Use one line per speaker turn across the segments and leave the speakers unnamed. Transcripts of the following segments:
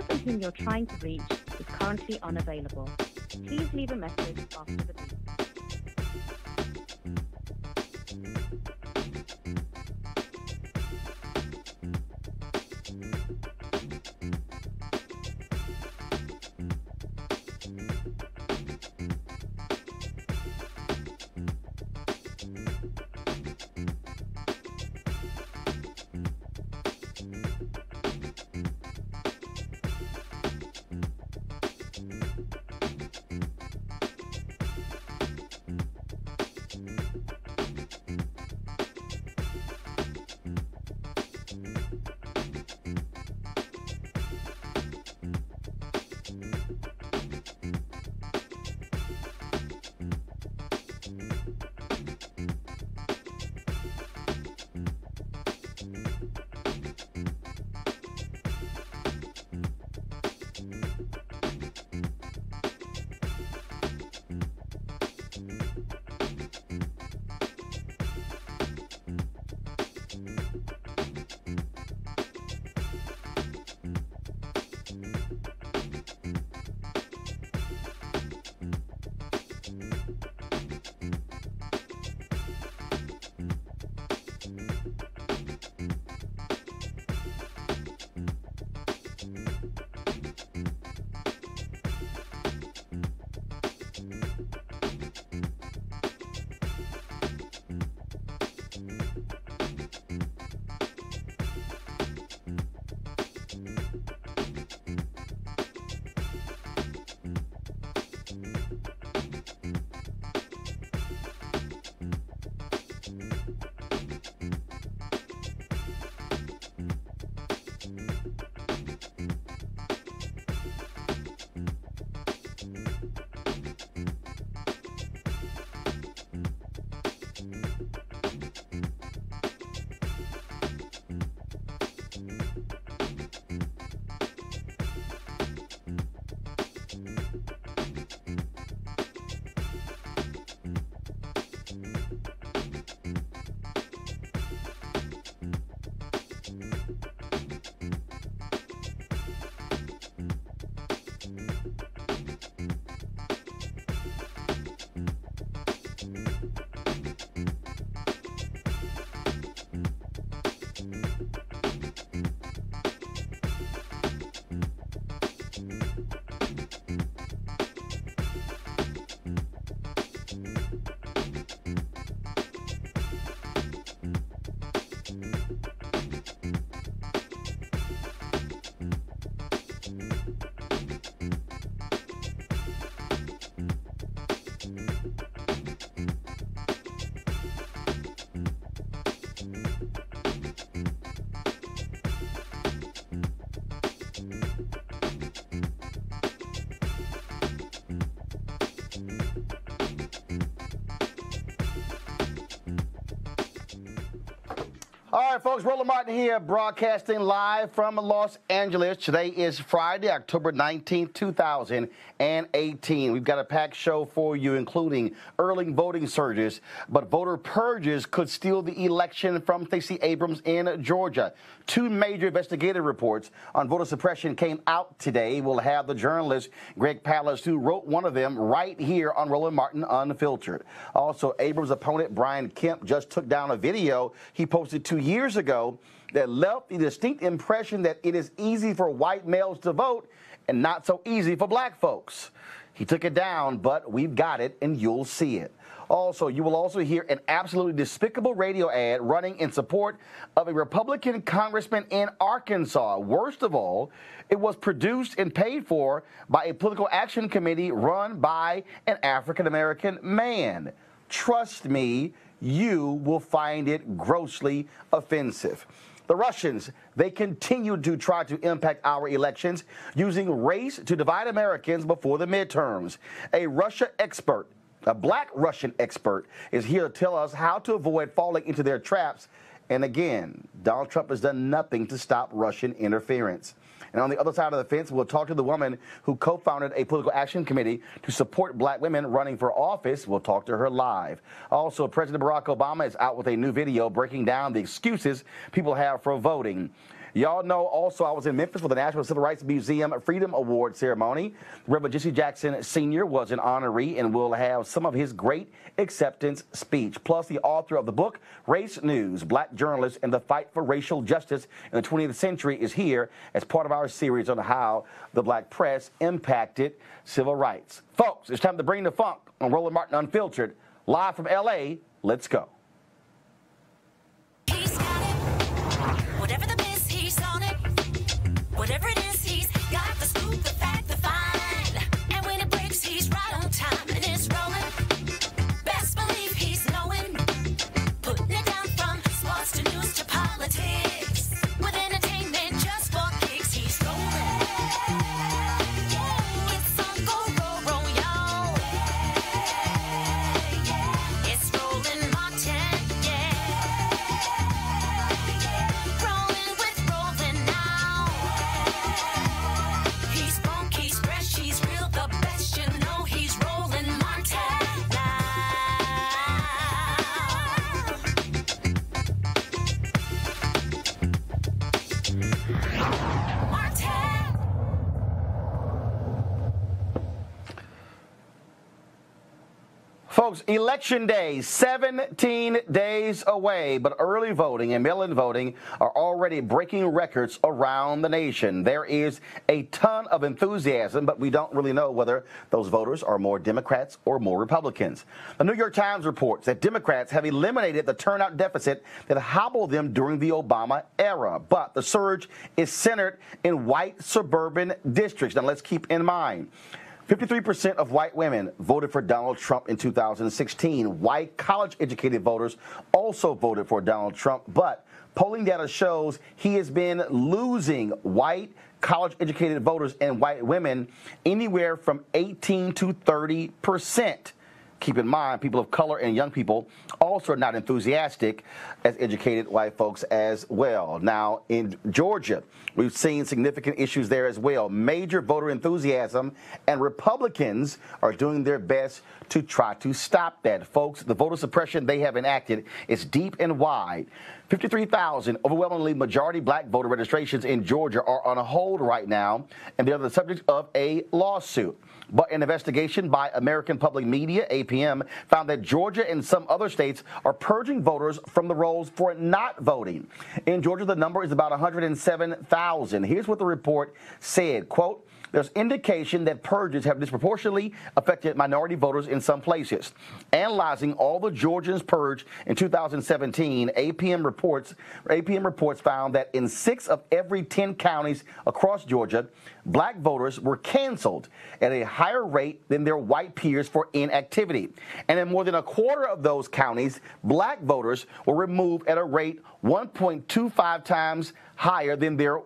person whom you're trying to reach is currently unavailable. Please leave a message after the beep.
All right, folks, Roland Martin here, broadcasting live from Los Angeles. Today is Friday, October 19th, 2018. We've got a packed show for you, including early voting surges, but voter purges could steal the election from Stacey Abrams in Georgia. Two major investigative reports on voter suppression came out today. We'll have the journalist Greg Palast, who wrote one of them, right here on Roland Martin Unfiltered. Also, Abrams' opponent Brian Kemp just took down a video he posted 2 years ago that left the distinct impression that it is easy for white males to vote and not so easy for black folks. He took it down, but we've got it, and you'll see it. Also, you will also hear an absolutely despicable radio ad running in support of a Republican congressman in Arkansas. Worst of all, it was produced and paid for by a political action committee run by an African-American man. Trust me, you will find it grossly offensive. The Russians, they continue to try to impact our elections using race to divide Americans before the midterms. A Russia expert, a black Russian expert, is here to tell us how to avoid falling into their traps. And again, Donald Trump has done nothing to stop Russian interference. And on the other side of the fence, we'll talk to the woman who co-founded a political action committee to support black women running for office. We'll talk to her live. Also, President Barack Obama is out with a new video breaking down the excuses people have for voting. Y'all know also I was in Memphis for the National Civil Rights Museum Freedom Award ceremony. Reverend Jesse Jackson Sr. was an honoree and will have some of his great acceptance speech. Plus, the author of the book, Race News, Black Journalists and the Fight for Racial Justice in the 20th Century, is here as part of our series on how the black press impacted civil rights. Folks, it's time to bring the funk on Roland Martin Unfiltered. Live from L.A., let's go.
He's got it. Whatever the miss, he's on it. Whatever it is, he's got the scoop, the fact, the find. And when it breaks, he's right on time and it's rolling. Best believe he's knowing. Putting it down from sports to news to politics. With entertainment just for kicks, he's rolling. It's on go, roll, y'all. It's Roland Martin, yeah. Rolling with Roland now. He's funky, he's fresh, he's real, the best, you know he's Roland Martin now. Martin.
Folks, Election Day, 17 days away, but early voting and mail-in voting are already breaking records around the nation. There is a ton of enthusiasm, but we don't really know whether those voters are more Democrats or more Republicans. The New York Times reports that Democrats have eliminated the turnout deficit that hobbled them during the Obama era, but the surge is centered in white suburban districts. Now, let's keep in mind, 53% of white women voted for Donald Trump in 2016. White college-educated voters also voted for Donald Trump, but polling data shows he has been losing white college-educated voters and white women anywhere from 18 to 30%. Keep in mind, people of color and young people also are not enthusiastic as educated white folks as well. Now, in Georgia, we've seen significant issues there as well. Major voter enthusiasm, and Republicans are doing their best to try to stop that. Folks, the voter suppression they have enacted is deep and wide. 53,000 overwhelmingly majority black voter registrations in Georgia are on hold right now, and they're the subject of a lawsuit. But an investigation by American Public Media, APM, found that Georgia and some other states are purging voters from the rolls for not voting. In Georgia, the number is about 107,000. Here's what the report said, quote, "There's indication that purges have disproportionately affected minority voters in some places. Analyzing all the Georgians purged in 2017, APM reports found that in 6 of every 10 counties across Georgia, black voters were canceled at a higher rate than their white peers for inactivity. And in more than a quarter of those counties, black voters were removed at a rate 1.25 times higher than their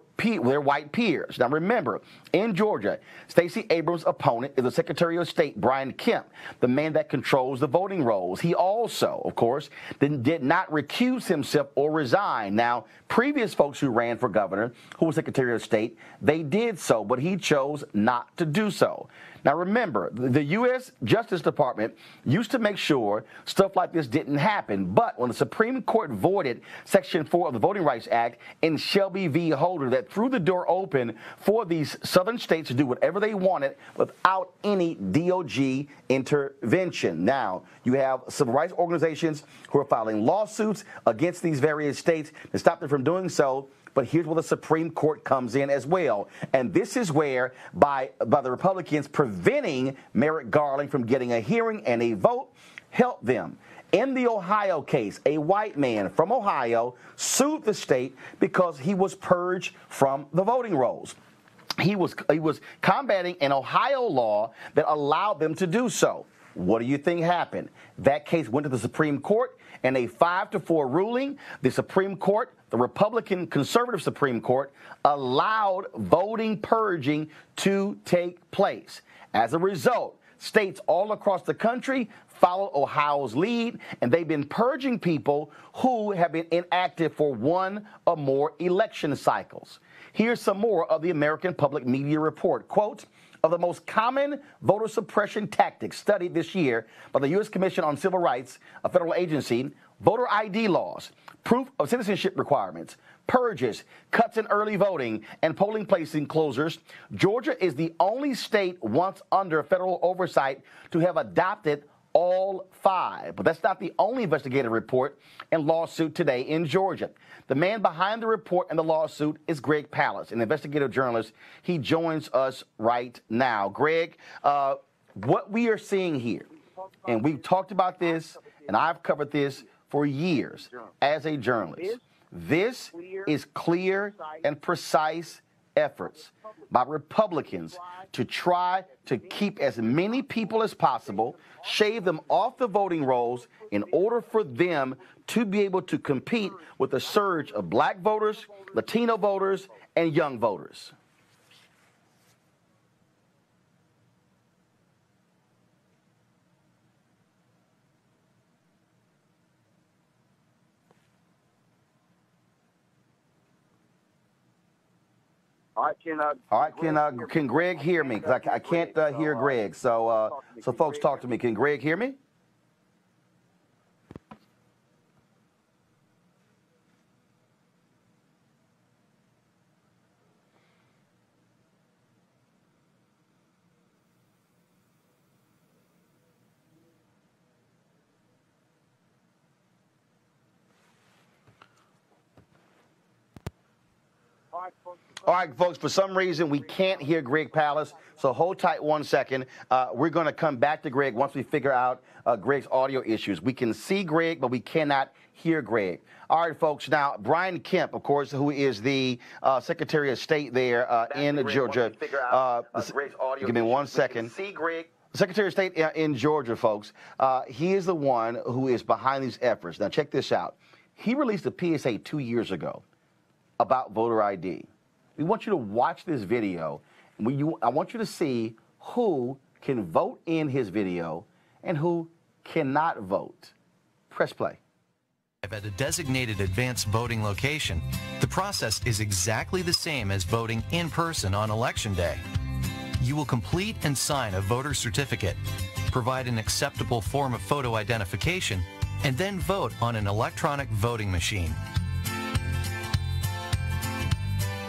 white peers." Now remember, in Georgia, Stacey Abrams' opponent is the Secretary of State, Brian Kemp, the man that controls the voting rolls. He also, of course, did not recuse himself or resign. Now, previous folks who ran for governor, who was Secretary of State, they did so, but he chose not to do so. Now remember, the U.S. Justice Department used to make sure stuff like this didn't happen, but when the Supreme Court voided Section 4 of the Voting Rights Act in Shelby v. Holder, that threw the door open for these southern states to do whatever they wanted without any DOJ intervention. Now, you have civil rights organizations who are filing lawsuits against these various states to stop them from doing so. But here's where the Supreme Court comes in as well. And this is where, by the Republicans preventing Merrick Garland from getting a hearing and a vote, helped them. In the Ohio case, a white man from Ohio sued the state because he was purged from the voting rolls. He was combating an Ohio law that allowed them to do so. What do you think happened? That case went to the Supreme Court, and a 5-4 ruling, the Supreme Court, the Republican conservative Supreme Court, allowed voting purging to take place. As a result, states all across the country followed Ohio's lead, and they've been purging people who have been inactive for 1 or more election cycles. Here's some more of the American Public Media report. Quote, "Of the most common voter suppression tactics studied this year by the U.S. Commission on Civil Rights, a federal agency, voter ID laws, proof of citizenship requirements, purges, cuts in early voting, and polling place enclosures, Georgia is the only state once under federal oversight to have adopted all 5. But that's not the only investigative report and lawsuit today in Georgia. The man behind the report and the lawsuit is Greg Palast, an investigative journalist. He joins us right now. Greg, what we are seeing here, and we've talked about this, and I've covered this for years as a journalist. This is clear and precise efforts by Republicans to try to keep as many people as possible, shave them off the voting rolls in order for them to be able to compete with the surge of black voters, Latino voters, and young voters.
All right,
can Greg hear me? Because I can't hear Greg. So folks, talk to me. Can Greg hear me? All right, folks, for some reason, we can't hear Greg Palast, so hold tight 1 second. We're going to come back to Greg once we figure out Greg's audio issues. We can see Greg, but we cannot hear Greg. All right, folks, now, Brian Kemp, of course, who is the Secretary of State there in Georgia. Give me 1 second. See Greg. Secretary of State in Georgia, folks, he is the one who is behind these efforts. Now, check this out. He released a PSA 2 years ago about voter ID. We want you to watch this video. I want you to see who can vote in his video and who cannot vote. Press play.
At a designated advanced voting location, the process is exactly the same as voting in person on Election Day. You will complete and sign a voter certificate, provide an acceptable form of photo identification, and then vote on an electronic voting machine.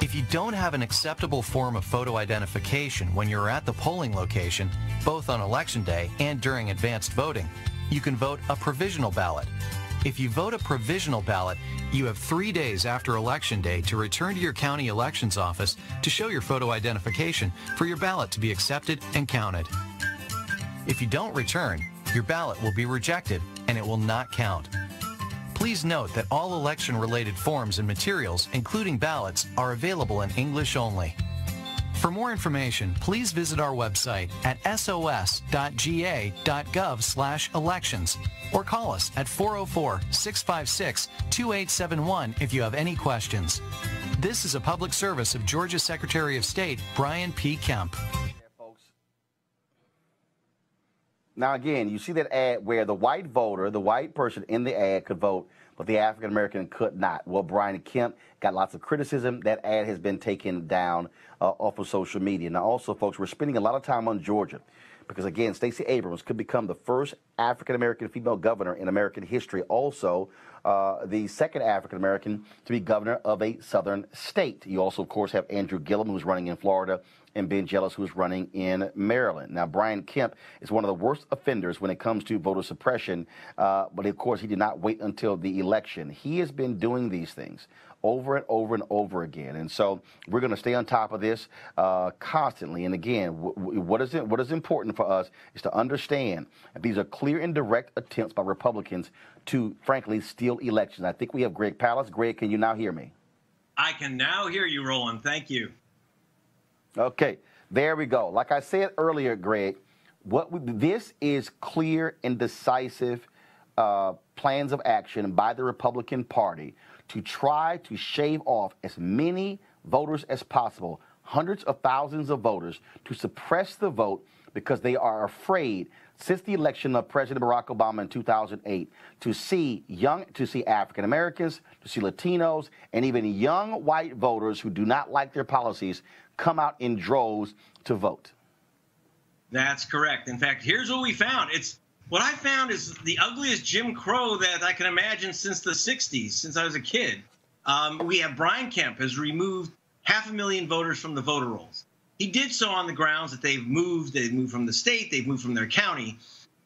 If you don't have an acceptable form of photo identification when you're at the polling location, both on Election Day and during advanced voting, you can vote a provisional ballot. If you vote a provisional ballot, you have 3 days after Election Day to return to your county elections office to show your photo identification for your ballot to be accepted and counted. If you don't return, your ballot will be rejected and it will not count. Please note that all election-related forms and materials, including ballots, are available in English only. For more information, please visit our website at sos.ga.gov/elections or call us at 404-656-2871 if you have any questions. This is a public service of Georgia Secretary of State Brian P. Kemp.
Now, again, you see that ad where the white voter, the white person in the ad could vote, but the African-American could not. Well, Brian Kemp got lots of criticism. That ad has been taken down off of social media. Now, also, folks, we're spending a lot of time on Georgia because, again, Stacey Abrams could become the first African-American female governor in American history. Also, the second African-American to be governor of a southern state. You also, of course, have Andrew Gillum, who's running in Florida, and Ben Jealous, who's running in Maryland. Now, Brian Kemp is one of the worst offenders when it comes to voter suppression, but of course, he did not wait until the election. He has been doing these things over and over and over again, and so we're going to stay on top of this constantly. And again, what is important for us is to understand that these are clear and direct attempts by Republicans to, frankly, steal elections. I think we have Greg Palast. Greg, can you now hear me?
I can now hear you, Roland. Thank you.
Okay, there we go. Like I said earlier, Greg, this is clear and decisive plans of action by the Republican Party to try to shave off as many voters as possible, hundreds of thousands of voters, to suppress the vote because they are afraid, since the election of President Barack Obama in 2008, to see African Americans, to see Latinos, and even young white voters who do not like their policies come out in droves to vote.
That's correct. In fact, here's what we found. What I found is the ugliest Jim Crow that I can imagine since the 60s, since I was a kid. We have Brian Kemp has removed 500,000 voters from the voter rolls. He did so on the grounds that they've moved from the state, they've moved from their county.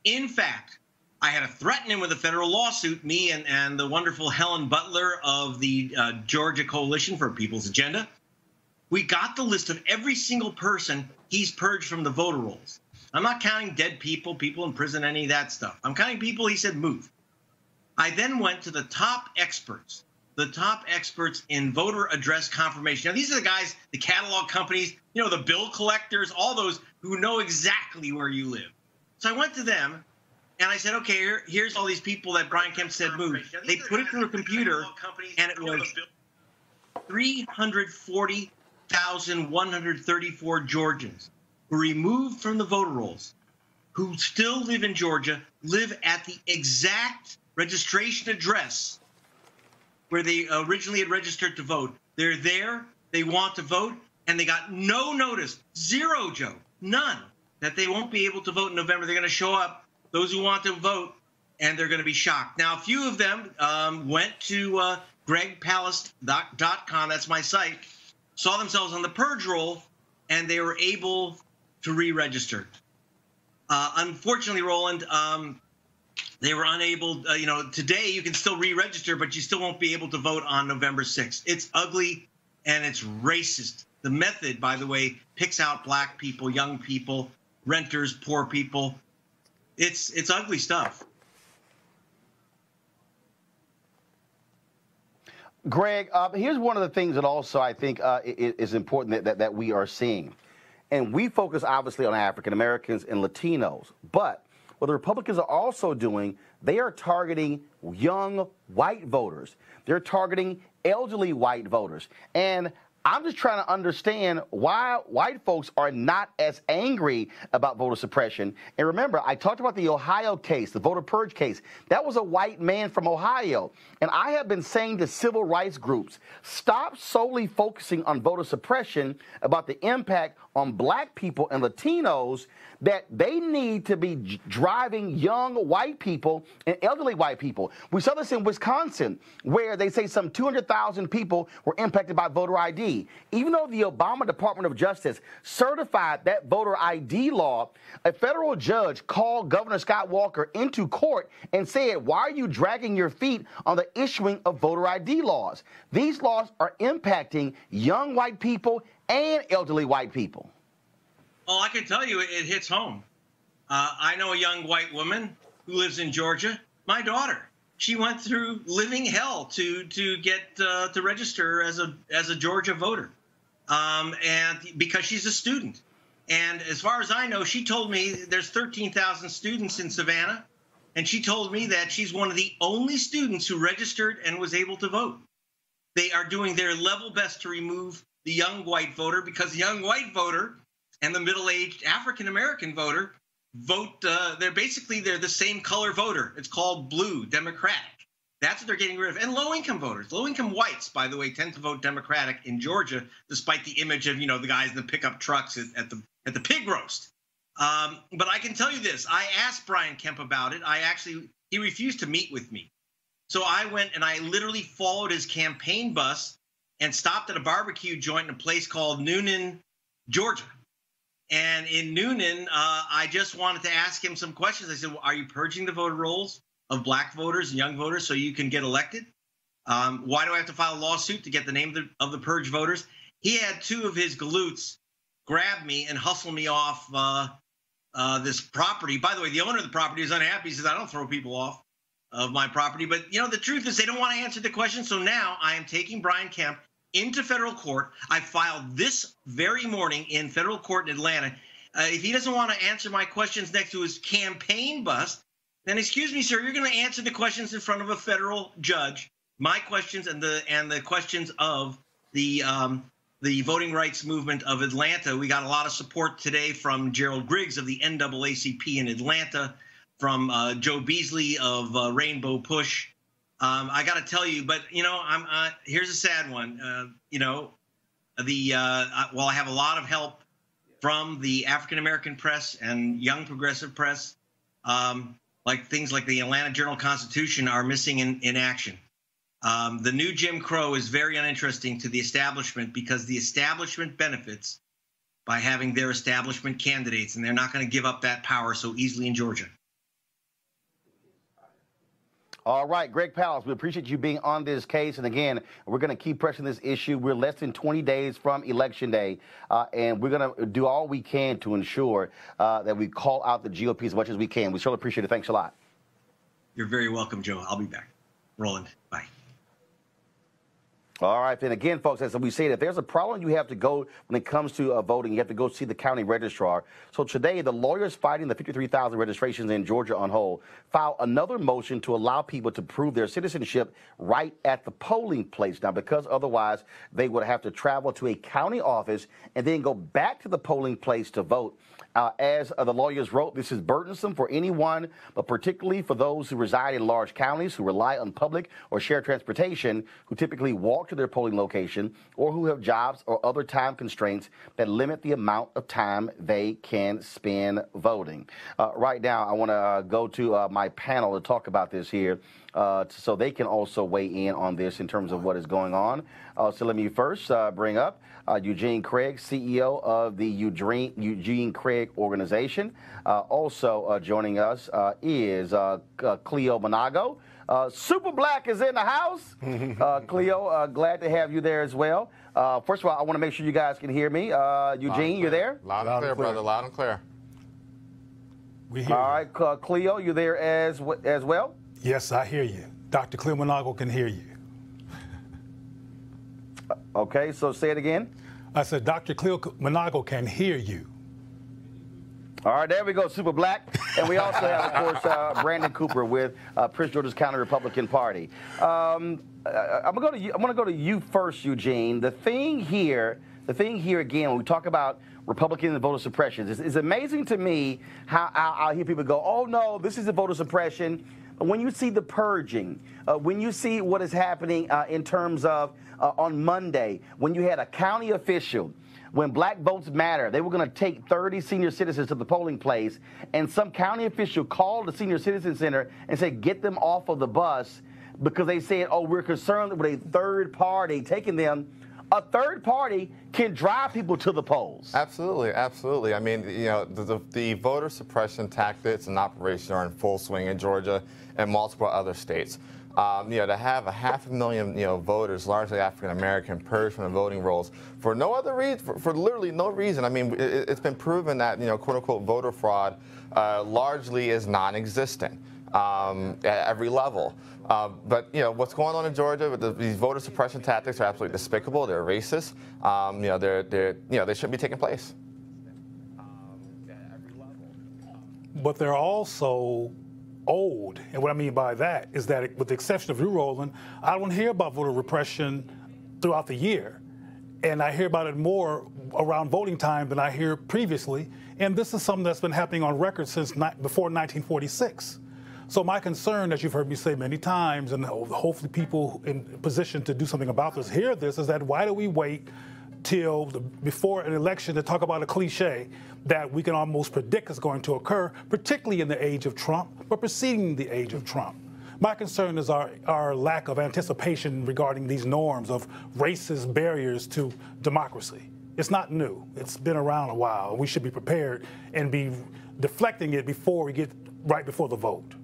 In fact, I had to threaten him with a federal lawsuit, me and the wonderful Helen Butler of the Georgia Coalition for People's Agenda. We got the list of every single person he's purged from the voter rolls. I'm not counting dead people, people in prison, any of that stuff. I'm counting people he said move. I then went to the top experts in voter address confirmation. Now, these are the guys, the catalog companies, you know, the bill collectors, all those who know exactly where you live. So I went to them, and I said, okay, here's all these people that Brian Kemp said moved. They put it through a computer, and it was 340,134 Georgians who were removed from the voter rolls, who still live in Georgia, live at the exact registration address where they originally had registered to vote. They're there, they want to vote, and they got no notice, zero, Joe, none, that they won't be able to vote in November. They're going to show up, those who want to vote, and they're going to be shocked. Now, a few of them went to gregpalast.com, that's my site, saw themselves on the purge roll, and they were able to re-register. Unfortunately, Roland, they were unable, you know, today you can still re-register, but you still won't be able to vote on November 6th. It's ugly and it's racist. The method, by the way, picks out black people, young people, renters, poor people. It's ugly stuff.
Greg, here's one of the things that also I think is important that we are seeing. And we focus obviously on African Americans and Latinos, but what the Republicans are also doing, they are targeting young white voters. They're targeting elderly white voters. And I'm just trying to understand why white folks are not as angry about voter suppression. And remember, I talked about the Ohio case, the voter purge case. That was a white man from Ohio. And I have been saying to civil rights groups, stop solely focusing on voter suppression about the impact on black people and Latinos, that they need to be driving young white people and elderly white people. We saw this in Wisconsin, where they say some 200,000 people were impacted by voter ID. Even though the Obama Department of Justice certified that voter ID law, a federal judge called Governor Scott Walker into court and said, why are you dragging your feet on the issuing of voter ID laws? These laws are impacting young white people and elderly white people.
Well, I can tell you it hits home. I know a young white woman who lives in Georgia, my daughter. She went through living hell to get to register as a Georgia voter, and because she's a student. And as far as I know, she told me there's 13,000 students in Savannah, and she told me that she's one of the only students who registered and was able to vote. They are doing their level best to remove the young white voter, because the young white voter and the middle-aged African-American voter vote, they're the same color voter. It's called blue, Democratic. That's what they're getting rid of. And low-income voters. Low-income whites, by the way, tend to vote Democratic in Georgia, despite the image of, you know, the guys in the pickup trucks at the pig roast. But I can tell you this. I asked Brian Kemp about it. He refused to meet with me. So I went and I literally followed his campaign bus and stopped at a barbecue joint in a place called Noonan, Georgia. And in Noonan, I just wanted to ask him some questions. I said, well, are you purging the voter rolls of black voters and young voters so you can get elected? Why do I have to file a lawsuit to get the name of the purge voters? He had two of his galoots grab me and hustle me off this property. By the way, the owner of the property is unhappy. He says, I don't throw people off of my property. But, you know, the truth is they don't want to answer the question. So now I am taking Brian Kemp into federal court. I filed this very morning in federal court in Atlanta. If he doesn't want to answer my questions next to his campaign bus, then excuse me, sir, you're going to answer the questions in front of a federal judge. My questions and the questions of the voting rights movement of Atlanta. We got a lot of support today from Gerald Griggs of the NAACP in Atlanta, from Joe Beasley of Rainbow Push. I got to tell you, but, you know, here's a sad one. You know, while I have a lot of help from the African-American press and young progressive press, like things like the Atlanta Journal-Constitution are missing in action. The new Jim Crow is very uninteresting to the establishment because the establishment benefits by having their establishment candidates, and they're not going to give up that power so easily in Georgia.
All right, Greg Palast, we appreciate you being on this case. And again, we're going to keep pressing this issue. We're less than 20 days from Election Day, and we're going to do all we can to ensure that we call out the GOP as much as we can. We certainly appreciate it. Thanks a lot.
You're very welcome, Joe. I'll be back. Roland, bye.
All right, then again, folks, as we say, if there's a problem, you have to go when it comes to voting. You have to go see the county registrar. So today, the lawyers fighting the 53,000 registrations in Georgia on hold filed another motion to allow people to prove their citizenship right at the polling place. Now, because otherwise they would have to travel to a county office and then go back to the polling place to vote. As the lawyers wrote, this is burdensome for anyone, but particularly for those who reside in large counties, who rely on public or shared transportation, who typically walk to their polling location, or who have jobs or other time constraints that limit the amount of time they can spend voting. Right now, I want to go to my panel to talk about this here so they can also weigh in on this in terms of what is going on. So let me first bring up Eugene Craig, CEO of the Eugene Craig Organization. Also joining us is Cleo Monago. Super Black is in the house. Cleo, glad to have you there as well. First of all, I want to make sure you guys can hear me. Eugene, you're there?
Loud and clear, brother. Loud and clear.
We hear you.
All right, Cleo, you there as well?
Yes, I hear you. Dr. Cleo Monago can hear you.
Okay, so say it again.
I said Dr. Cleo Monago can hear you.
All right, there we go, Super Black. And we also have, of course, Brandon Cooper with Prince George's County Republican Party. I'm going to go to you first, Eugene. The thing here again, when we talk about Republican and voter suppression, it's amazing to me how I hear people go, oh, no, this is a voter suppression. When you see the purging, when you see what is happening in terms of on Monday, when you had a county official, when Black Votes Matter, they were going to take 30 senior citizens to the polling place, and some county official called the senior citizen center and said, get them off of the bus because they said, oh, we're concerned with a third party taking them. A third party can drive people to the polls.
Absolutely, absolutely. I mean, you know, the voter suppression tactics and operation are in full swing in Georgia and multiple other states. You know, to have 500,000, you know, voters, largely African American, purged from the voting rolls for no other reason, for literally no reason. I mean, it's been proven that, you know, quote unquote voter fraud largely is non-existent at every level. But you know what's going on in Georgia with these voter suppression tactics are absolutely despicable. They're racist. You know, they shouldn't be taking place. At every level.
But they're also old. And what I mean by that is that, with the exception of you, Roland, I don't hear about voter repression throughout the year. And I hear about it more around voting time than I hear previously. And this is something that's been happening on record since before 1946. So my concern, as you've heard me say many times, and hopefully people in position to do something about this hear this, is that why do we wait till before an election to talk about a cliche that we can almost predict is going to occur, particularly in the age of Trump, but preceding the age of Trump? My concern is our lack of anticipation regarding these norms of racist barriers to democracy. It's not new. It's been around a while. We should be prepared and be deflecting it before we get right before the vote.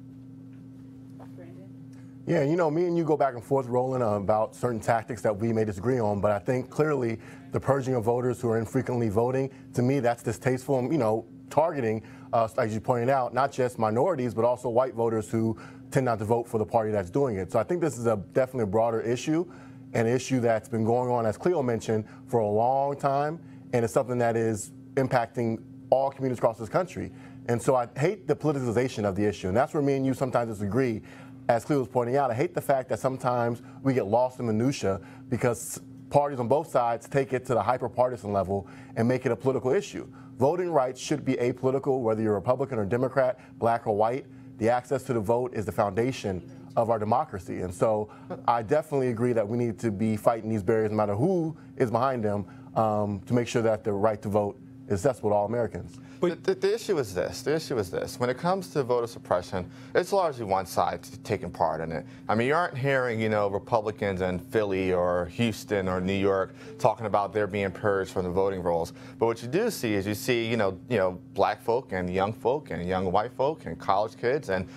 Yeah, you know, me and you go back and forth, Roland, about certain tactics that we may disagree on, but I think clearly the purging of voters who are infrequently voting, to me, that's distasteful, you know, targeting, as you pointed out, not just minorities, but also white voters who tend not to vote for the party that's doing it. So I think this is definitely a broader issue, an issue that's been going on, as Cleo mentioned, for a long time, and it's something that is impacting all communities across this country. And so I hate the politicization of the issue, and that's where me and you sometimes disagree. As Cleo was pointing out, I hate the fact that sometimes we get lost in minutia because parties on both sides take it to the hyper-partisan level and make it a political issue. Voting rights should be apolitical, whether you're Republican or Democrat, black or white. The access to the vote is the foundation of our democracy. And so I definitely agree that we need to be fighting these barriers, no matter who is behind them, to make sure that the right to vote is accessible to all Americans.
But the issue is this. The issue is this. When it comes to voter suppression, it's largely one side taking part in it. I mean, you aren't hearing, Republicans in Philly or Houston or New York talking about they're being purged from the voting rolls. But what you do see is you see, black folk and young white folk and college kids and,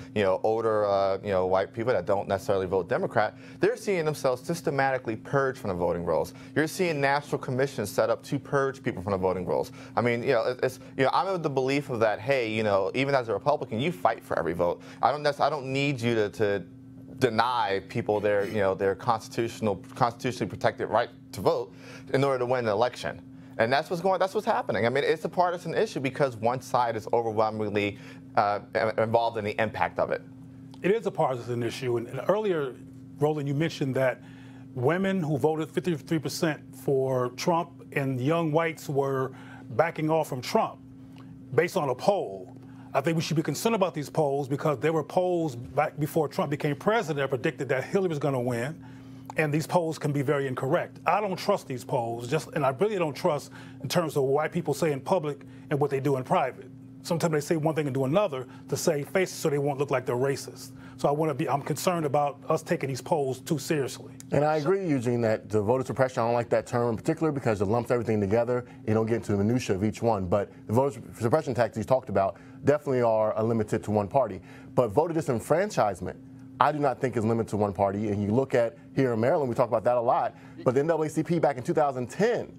older, white people that don't necessarily vote Democrat. They're seeing themselves systematically purged from the voting rolls. You're seeing national commissions set up to purge people from the voting rolls. I mean, I'm of the belief of that. Hey, even as a Republican, you fight for every vote. I don't need you to deny people their constitutionally protected right to vote in order to win an election. And that's what's happening. I mean, it's a partisan issue because one side is overwhelmingly involved in the impact of it. It
is a partisan issue. And earlier, Roland, you mentioned that women who voted 53% for Trump and young whites were backing off from Trump based on a poll. I think we should be concerned about these polls because there were polls back before Trump became president that predicted that Hillary was going to win, and these polls can be very incorrect. I don't trust these polls, and I really don't trust in terms of what white people say in public and what they do in private. Sometimes they say one thing and do another to save faces so they won't look like they're racist. So I'm concerned about us taking these polls too seriously.
And I agree, Eugene, that the voter suppression, I don't like that term in particular because it lumps everything together. You don't get into the minutia of each one. But the voter suppression tactics you talked about definitely are limited to one party. But voter disenfranchisement, I do not think is limited to one party. And you look at here in Maryland, we talk about that a lot. But the NAACP back in 2010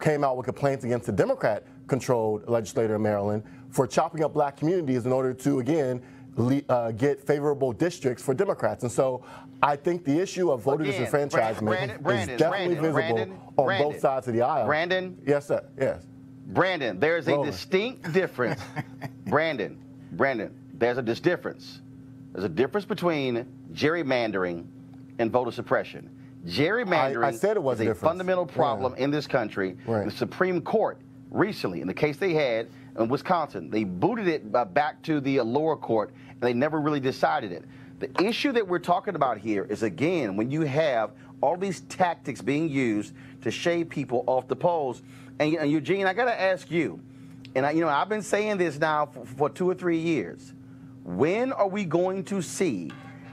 came out with complaints against the Democrat-controlled legislator in Maryland for chopping up black communities in order to, again, get favorable districts for Democrats. And so I think the issue of voter disenfranchisement is definitely visible on both sides of the aisle.
Brandon?
Yes, sir. Yes.
Brandon, there's a distinct difference. Brandon, there's a difference. There's a difference between gerrymandering and voter suppression. Gerrymandering
I said it was
is a fundamental problem in this country.
Right.
The Supreme Court recently, in the case they had in Wisconsin, they booted it back to the lower court, and they never really decided it. The issue that we're talking about here is, again, when you have all these tactics being used to shade people off the polls. And Eugene, I got to ask you, and I've been saying this now for 2 or 3 years. When are we going to see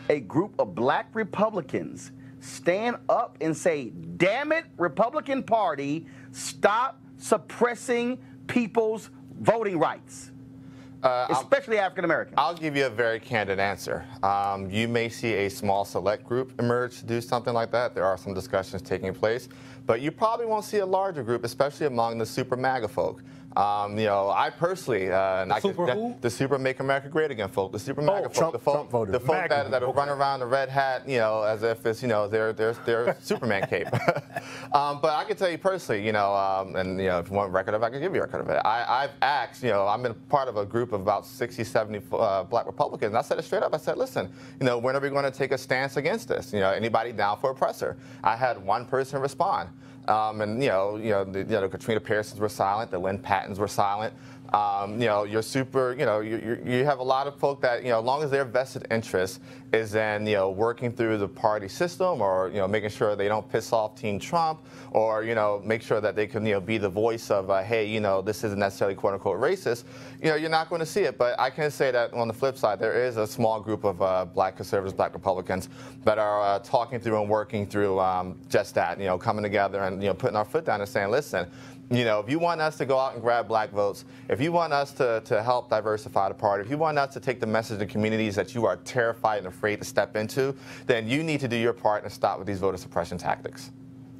a group of black Republicans stand up and say, damn it, Republican Party, stop suppressing people's voting rights, especially African Americans?
I'll give you a very candid answer. You may see a small select group emerge to do something like that. There are some discussions taking place, but you probably won't see a larger group, especially among the super MAGA folk. I personally, the super Make America Great Again folk, the super MAGA folk, the folk that run around the red hat, as if it's, their Superman cape. But I can tell you personally, and if you want record of it, I can give you a record of it. I've asked, I'm in part of a group of about 60, 70 black Republicans, and I said it straight up. I said, listen, when are we going to take a stance against this? Anybody down for oppressor? I had one person respond. The Katrina Pearsons were silent, the Lynn Pattons were silent. You're super, you have a lot of folk that, as long as their vested interest is in, working through the party system or, making sure they don't piss off Team Trump or, make sure that they can, be the voice of, hey, this isn't necessarily quote unquote racist, you're not going to see it. But I can say that on the flip side, there is a small group of black conservatives, black Republicans that are talking through and working through just that, coming together and, putting our foot down and saying, listen, if you want us to go out and grab black votes, if you want us to help diversify the party, if you want us to take the message to communities that you are terrified and afraid to step into, then you need to do your part and stop with these voter suppression tactics.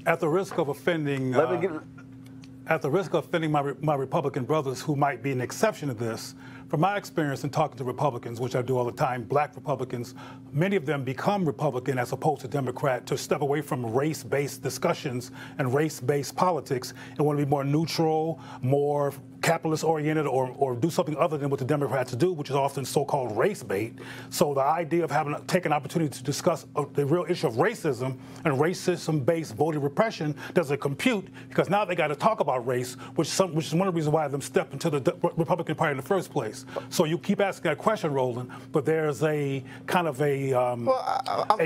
At the risk of offending, my Republican brothers who might be an exception to this, from my experience in talking to Republicans, which I do all the time, black Republicans, many of them become Republican as opposed to Democrat to step away from race-based discussions and race-based politics and want to be more neutral, more capitalist-oriented, or do something other than what the Democrats do, which is often so-called race bait. So the idea of taking an opportunity to discuss the real issue of racism and racism-based voter repression doesn't compute because now they got to talk about race, which is one of the reasons why them step into the Republican Party in the first place. place. So you keep asking that question, Roland, but there's a kind of a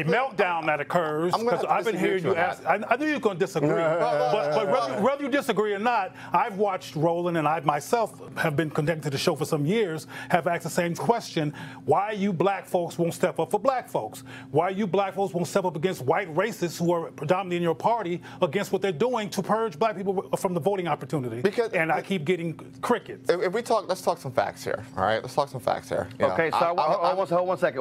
meltdown that occurs, because I've been hearing you ask. I knew you were going to disagree, but whether you disagree or not, I've watched Roland, and I myself have been connected to the show for some years, have asked the same question: why you black folks won't step up for black folks? Why you black folks won't step up against white racists who are predominantly in your party against what they're doing to purge black people from the voting opportunity? And I keep getting crickets.
If we talk, let's talk some facts here. All right, let's talk some facts here.
Okay, so hold one second.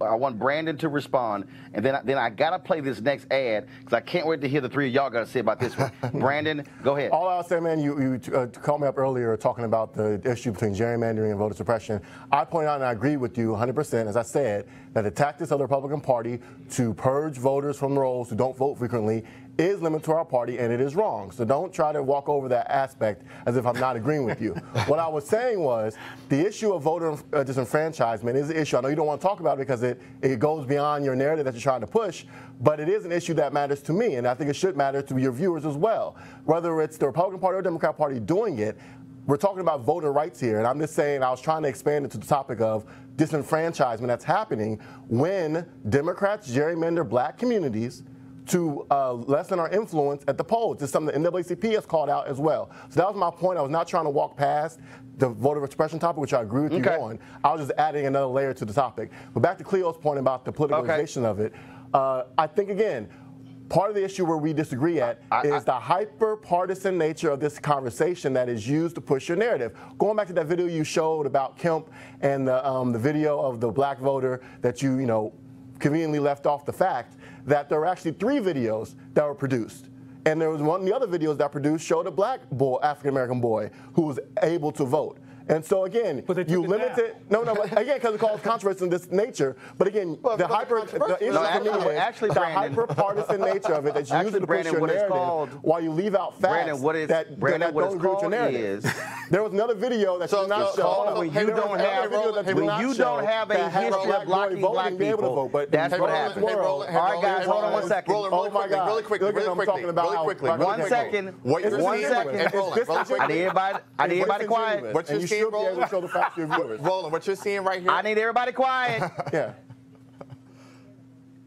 I want Brandon to respond, and then I gotta play this next ad because I can't wait to hear the three of y'all gotta say about this one. Brandon, go ahead.
All I'll say, man, you called me up earlier talking about the issue between gerrymandering and voter suppression. I pointed out, and I agree with you 100%, as I said, that the tactics of the Republican Party to purge voters from the rolls who don't vote frequently is limited to our party, and it is wrong. So don't try to walk over that aspect as if I'm not agreeing with you. What I was saying was the issue of voter disenfranchisement is an issue. I know you don't want to talk about it because it goes beyond your narrative that you're trying to push, but it is an issue that matters to me, and I think it should matter to your viewers as well. Whether it's the Republican Party or Democrat Party doing it, we're talking about voter rights here, and I'm just saying I was trying to expand it to the topic of disenfranchisement that's happening when Democrats gerrymander black communities to lessen our influence at the polls. This is something the NAACP has called out as well. So that was my point. I was not trying to walk past the voter suppression topic, which I agree with you on. I was just adding another layer to the topic. But back to Cleo's point about the politicalization of it, I think, again, part of the issue where we disagree at is the hyper-partisan nature of this conversation that is used to push your narrative. Going back to that video you showed about Kemp and the video of the black voter that you conveniently left off the fact that there were actually 3 videos that were produced. And there was one of the other videos that produced showed a black boy, African-American boy, who was able to vote. And so again, you limit it. No, but again, because it causes controversy in this nature. But again, the hyper-partisan nature of it that's used to push your narrative, while you leave out facts that don't agree with your narrative. There was another video that you not show.
When you don't have a history of blocking black people, that's what happens. All right, guys, hold on one second.
Oh my God! Really quickly.
1 second. 1 second. I need everybody quiet.
What you're seeing, Roland, what you're seeing right here.
I need everybody quiet.
Yeah.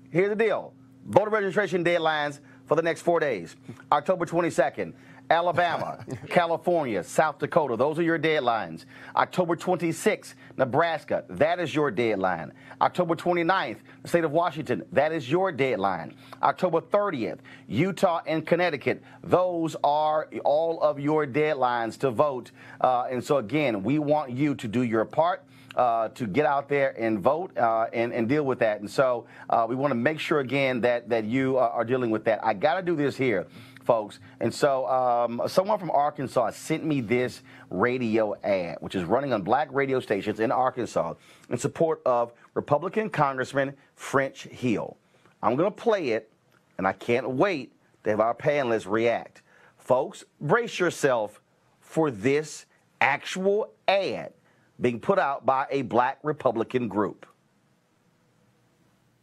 Here's the deal. Voter registration deadlines for the next 4 days. October 22nd, Alabama, California, South Dakota. Those are your deadlines. October 26th, Nebraska. That is your deadline. October 29th, the state of Washington. That is your deadline. October 30th, Utah and Connecticut. Those are all of your deadlines to vote. And so, again, we want you to do your part. To get out there and vote and deal with that. And so we want to make sure, again, that you are dealing with that. I got to do this here, folks. And so someone from Arkansas sent me this radio ad, which is running on black radio stations in Arkansas in support of Republican Congressman French Hill. I'm going to play it, and I can't wait to have our panelists react. Folks, brace yourself for this actual ad being put out by a black Republican group.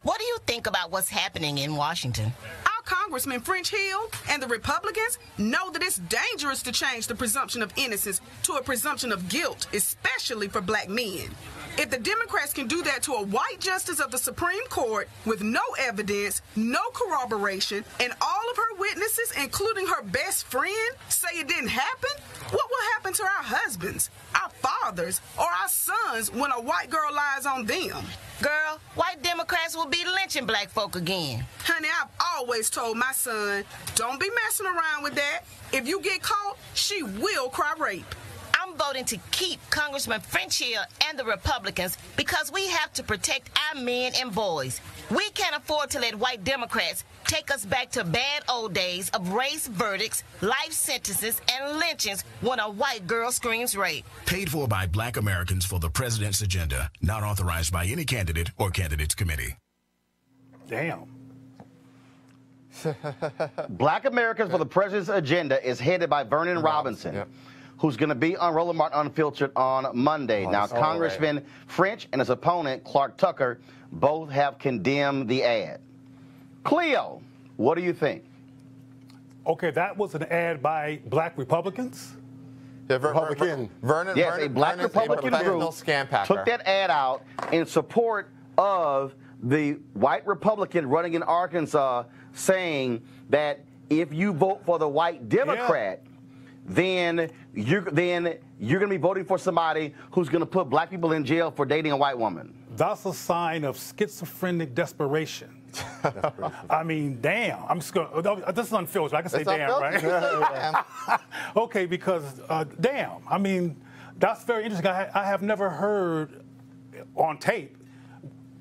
What do you think about what's happening in Washington?
Our Congressman French Hill and the Republicans know that it's dangerous to change the presumption of innocence to a presumption of guilt, especially for black men. If the Democrats can do that to a white justice of the Supreme Court with no evidence, no corroboration, and all of her witnesses, including her best friend, say it didn't happen, what will happen to our husbands, our fathers, or our sons when a white girl lies on them?
Girl, white Democrats will be lynching black folk again.
Honey, I've always told my son, don't be messing around with that. If you get caught, she will cry rape.
I'm voting to keep Congressman French Hill and the Republicans because we have to protect our men and boys. We can't afford to let white Democrats take us back to bad old days of race verdicts, life sentences, and lynchings when a white girl screams rape.
Paid for by black Americans for the president's agenda. Not authorized by any candidate or candidates committee.
Damn.
Black Americans for the President's Agenda is headed by Vernon Robinson, who's going to be on Roland Martin Unfiltered on Monday. Now, Congressman French and his opponent, Clark Tucker, both have condemned the ad. Cleo, what do you think?
Okay, that was an ad by black Republicans?
Republican.
Vernon,
yes, a black Republican group took that ad out in support of the white Republican running in Arkansas, saying that if you vote for the white Democrat, then you're going to be voting for somebody who's going to put black people in jail for dating a white woman.
That's a sign of schizophrenic desperation. I mean, damn. I'm just going to, this is unfiltered. I can say damn, right? Okay, because damn. I mean, that's very interesting. I have never heard on tape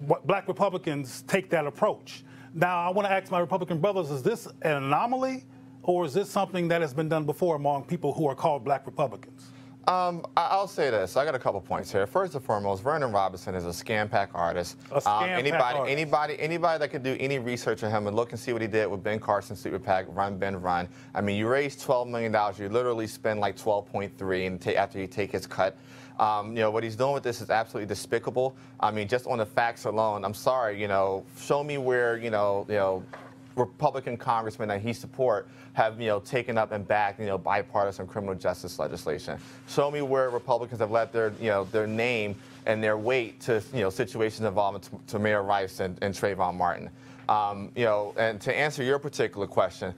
what black Republicans take that approach. Now, I want to ask my Republican brothers, is this an anomaly, or is this something that has been done before among people who are called black Republicans?
I'll say this. I got a couple points here. First and foremost, Vernon Robinson is a scam pack artist. Anybody that could do any research on him and look and see what he did with Ben Carson's Super PAC, Run, Ben, Run. I mean, you raise $12 million. You literally spend like 12.3 and after you take his cut. You know, what he's doing with this is absolutely despicable. I mean, just on the facts alone, I'm sorry, you know, show me where, you know, Republican congressmen that he support have, you know, taken up and backed, you know, bipartisan criminal justice legislation. Show me where Republicans have let their, you know, their name and their weight to, you know, situations involving Tamir Rice and Trayvon Martin. You know, and to answer your particular question,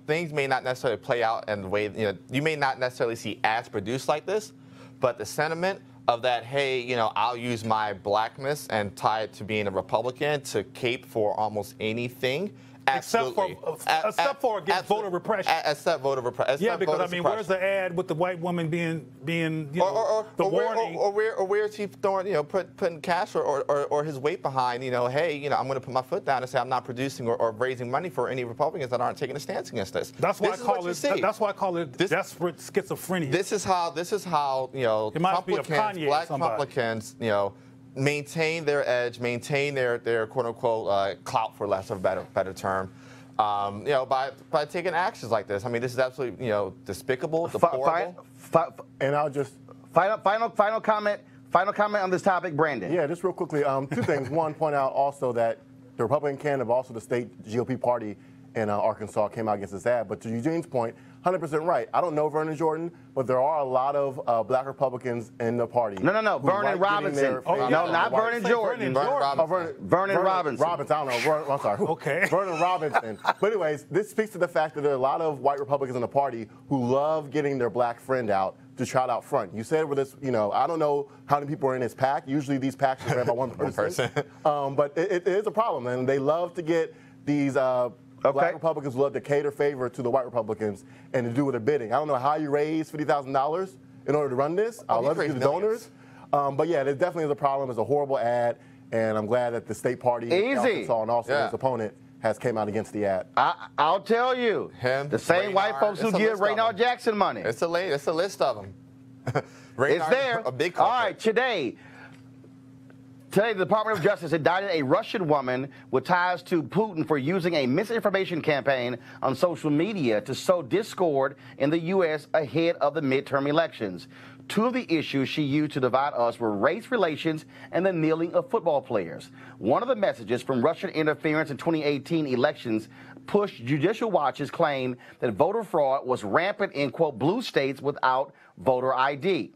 things may not necessarily play out in the way, you know, you may not necessarily see ads produced like this, but the sentiment of that, hey, you know, I'll use my blackness and tie it to being a Republican to cape for almost anything. Absolutely.
Except for against voter repression.
Except voter repression.
Yeah, because I mean, where's the ad with the white woman being you know, the warning?
Or where is he throwing, you know, putting cash or his weight behind, you know, hey, you know, I'm going to put my foot down and say I'm not producing or raising money for any Republicans that aren't taking a stance against this.
That's why I call it. That's why I call it desperate schizophrenia.
This is how you know, Republicans, black Republicans, you know, maintain their edge, maintain their quote-unquote clout, for less of a better term, you know, by taking actions like this. I mean, this is absolutely, you know, despicable, deplorable.
And I'll just
final comment on this topic, Brandon.
Yeah, just real quickly, two things. One, point out also that the Republican candidate, but also the state GOP party in Arkansas came out against this ad. But to Eugene's point, 100% right. I don't know Vernon Jordan, but there are a lot of black Republicans in the party.
No. Vernon Robinson. No, not Vernon Jordan. Vernon Robinson.
I don't know. I'm sorry.
Okay.
Vernon Robinson. But anyways, this speaks to the fact that there are a lot of white Republicans in the party who love getting their black friend out to trot out front. You said with this, you know, I don't know how many people are in this PAC. Usually these PACs are ran by one person. But it is a problem, and they love to get these black Republicans love to cater favor to the white Republicans and to do what they're bidding. I don't know how you raise $50,000 in order to run this. I love to see the donors. But yeah, there definitely is a problem. It's a horrible ad, and I'm glad that the state party in Arkansas and also his opponent has came out against the ad.
I'll tell you, the same white folks who give Raynard Jackson money.
It's a list of them.
It's there.
A big
all right, today, the Department of Justice indicted a Russian woman with ties to Putin for using a misinformation campaign on social media to sow discord in the U.S. ahead of the midterm elections. Two of the issues she used to divide us were race relations and the kneeling of football players. One of the messages from Russian interference in 2018 elections pushed Judicial Watch's claim that voter fraud was rampant in, quote, blue states without voter ID.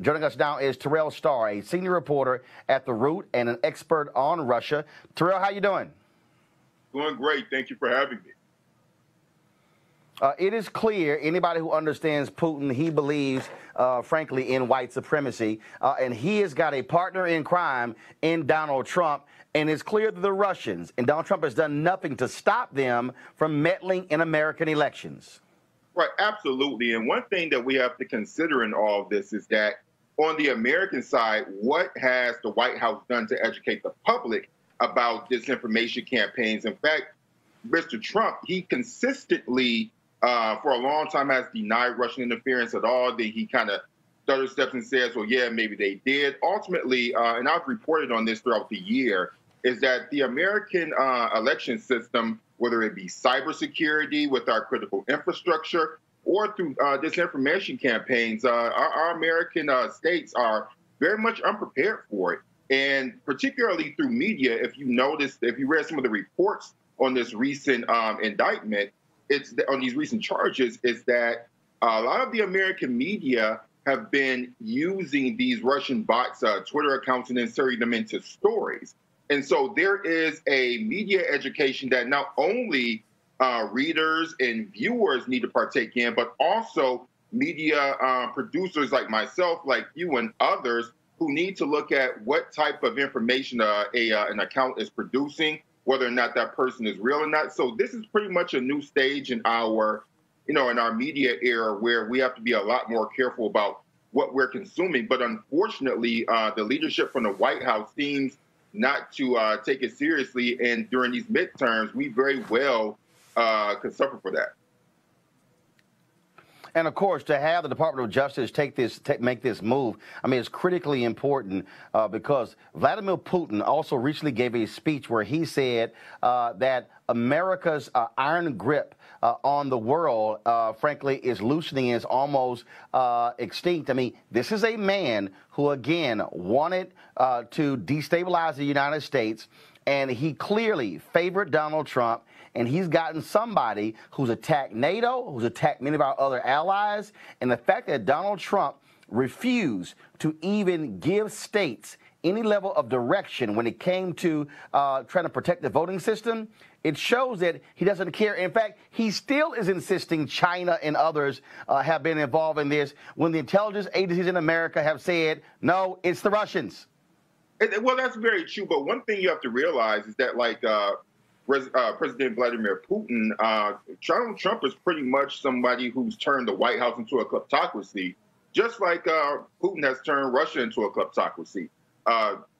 Joining us now is Terrell Starr, a senior reporter at The Root and an expert on Russia. Terrell, how you doing?
Doing great. Thank you for having me.
It is clear, anybody who understands Putin, he believes, frankly, in white supremacy. And he has got a partner in crime in Donald Trump. And it's clear that the Russians and Donald Trump has done nothing to stop them from meddling in American elections.
Right, absolutely. And one thing that we have to consider in all of this is that on the American side, what has the White House done to educate the public about disinformation campaigns? In fact, Mr. Trump, he consistently, for a long time, has denied Russian interference at all. Then he kind of stutters steps and says, well, yeah, maybe they did. Ultimately, and I've reported on this throughout the year, is that the American election system, whether it be cybersecurity with our critical infrastructure or through disinformation campaigns, our American states are very much unprepared for it. And particularly through media, if you noticed, if you read some of the reports on this recent indictment, on these recent charges, is that a lot of the American media have been using these Russian bots, Twitter accounts, and inserting them into stories. And so there is a media education that not only readers and viewers need to partake in, but also media producers like myself, like you and others, who need to look at what type of information an account is producing, whether or not that person is real or not. So this is pretty much a new stage in our, in our media era, where we have to be a lot more careful about what we're consuming. But unfortunately, the leadership from the White House seems not to take it seriously. And during these midterms, we very well could suffer for that.
And of course, to have the Department of Justice make this move, I mean, it's critically important because Vladimir Putin also recently gave a speech where he said that America's iron grip on the world, frankly, is loosening and is almost extinct. I mean, this is a man who, again, wanted to destabilize the United States, and he clearly favored Donald Trump. And he's gotten somebody who's attacked NATO, who's attacked many of our other allies. And the fact that Donald Trump refused to even give states any level of direction when it came to trying to protect the voting system, it shows that he doesn't care. In fact, he still is insisting China and others have been involved in this when the intelligence agencies in America have said, no, it's the Russians.
Well, that's very true. But one thing you have to realize is that, like, President Vladimir Putin, Donald Trump is pretty much somebody who's turned the White House into a kleptocracy, just like Putin has turned Russia into a kleptocracy.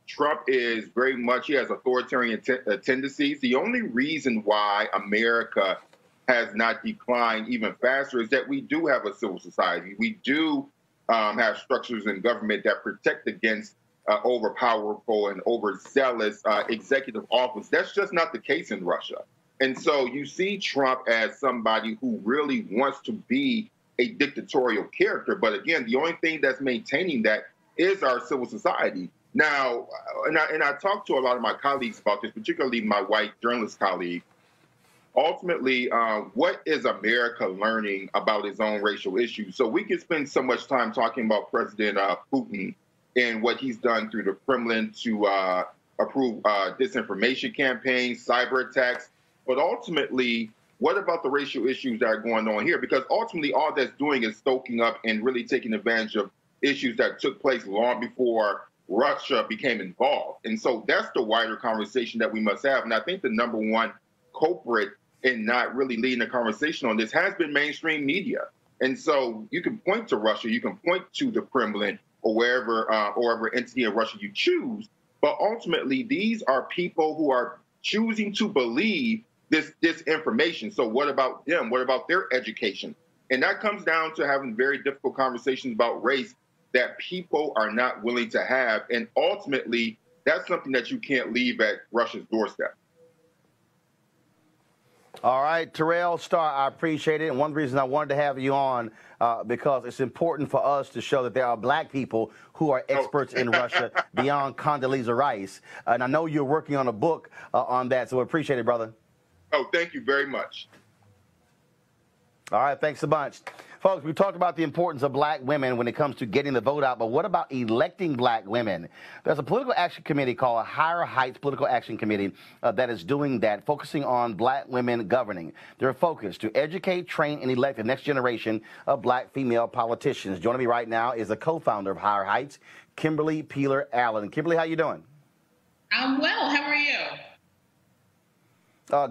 Trump is very much, he has authoritarian tendencies. The only reason why America has not declined even faster is that we do have a civil society. We do have structures in government that protect against overpowerful and overzealous executive office. That's just not the case in Russia. And so you see Trump as somebody who really wants to be a dictatorial character. But again, the only thing that's maintaining that is our civil society. Now, and I talked to a lot of my colleagues about this, particularly my white journalist colleague. Ultimately, what is America learning about its own racial issues? So we can spend so much time talking about President Putin and what he's done through the Kremlin to approve disinformation campaigns, cyber attacks. But ultimately, what about the racial issues that are going on here? Because ultimately, all that's doing is stoking up and really taking advantage of issues that took place long before Russia became involved. And so that's the wider conversation that we must have. And I think the number one culprit in not really leading the conversation on this has been mainstream media. And so you can point to Russia, you can point to the Kremlin, or wherever entity in Russia you choose. But ultimately, these are people who are choosing to believe this information. So what about them? What about their education? And that comes down to having very difficult conversations about race that people are not willing to have. And ultimately, that's something that you can't leave at Russia's doorstep.
All right, Terrell Starr, I appreciate it. And one reason I wanted to have you on, because it's important for us to show that there are black people who are experts in Russia beyond Condoleezza Rice. And I know you're working on a book on that, so I appreciate it, brother.
Oh, thank you very much.
All right, thanks a bunch. Folks, we talked about the importance of black women when it comes to getting the vote out, but what about electing black women? There's a political action committee called Higher Heights Political Action Committee that is doing that, focusing on black women governing. They're focused to educate, train, and elect the next generation of black female politicians. Joining me right now is the co-founder of Higher Heights, Kimberly Peeler Allen. Kimberly, how you doing?
I'm well. How are you?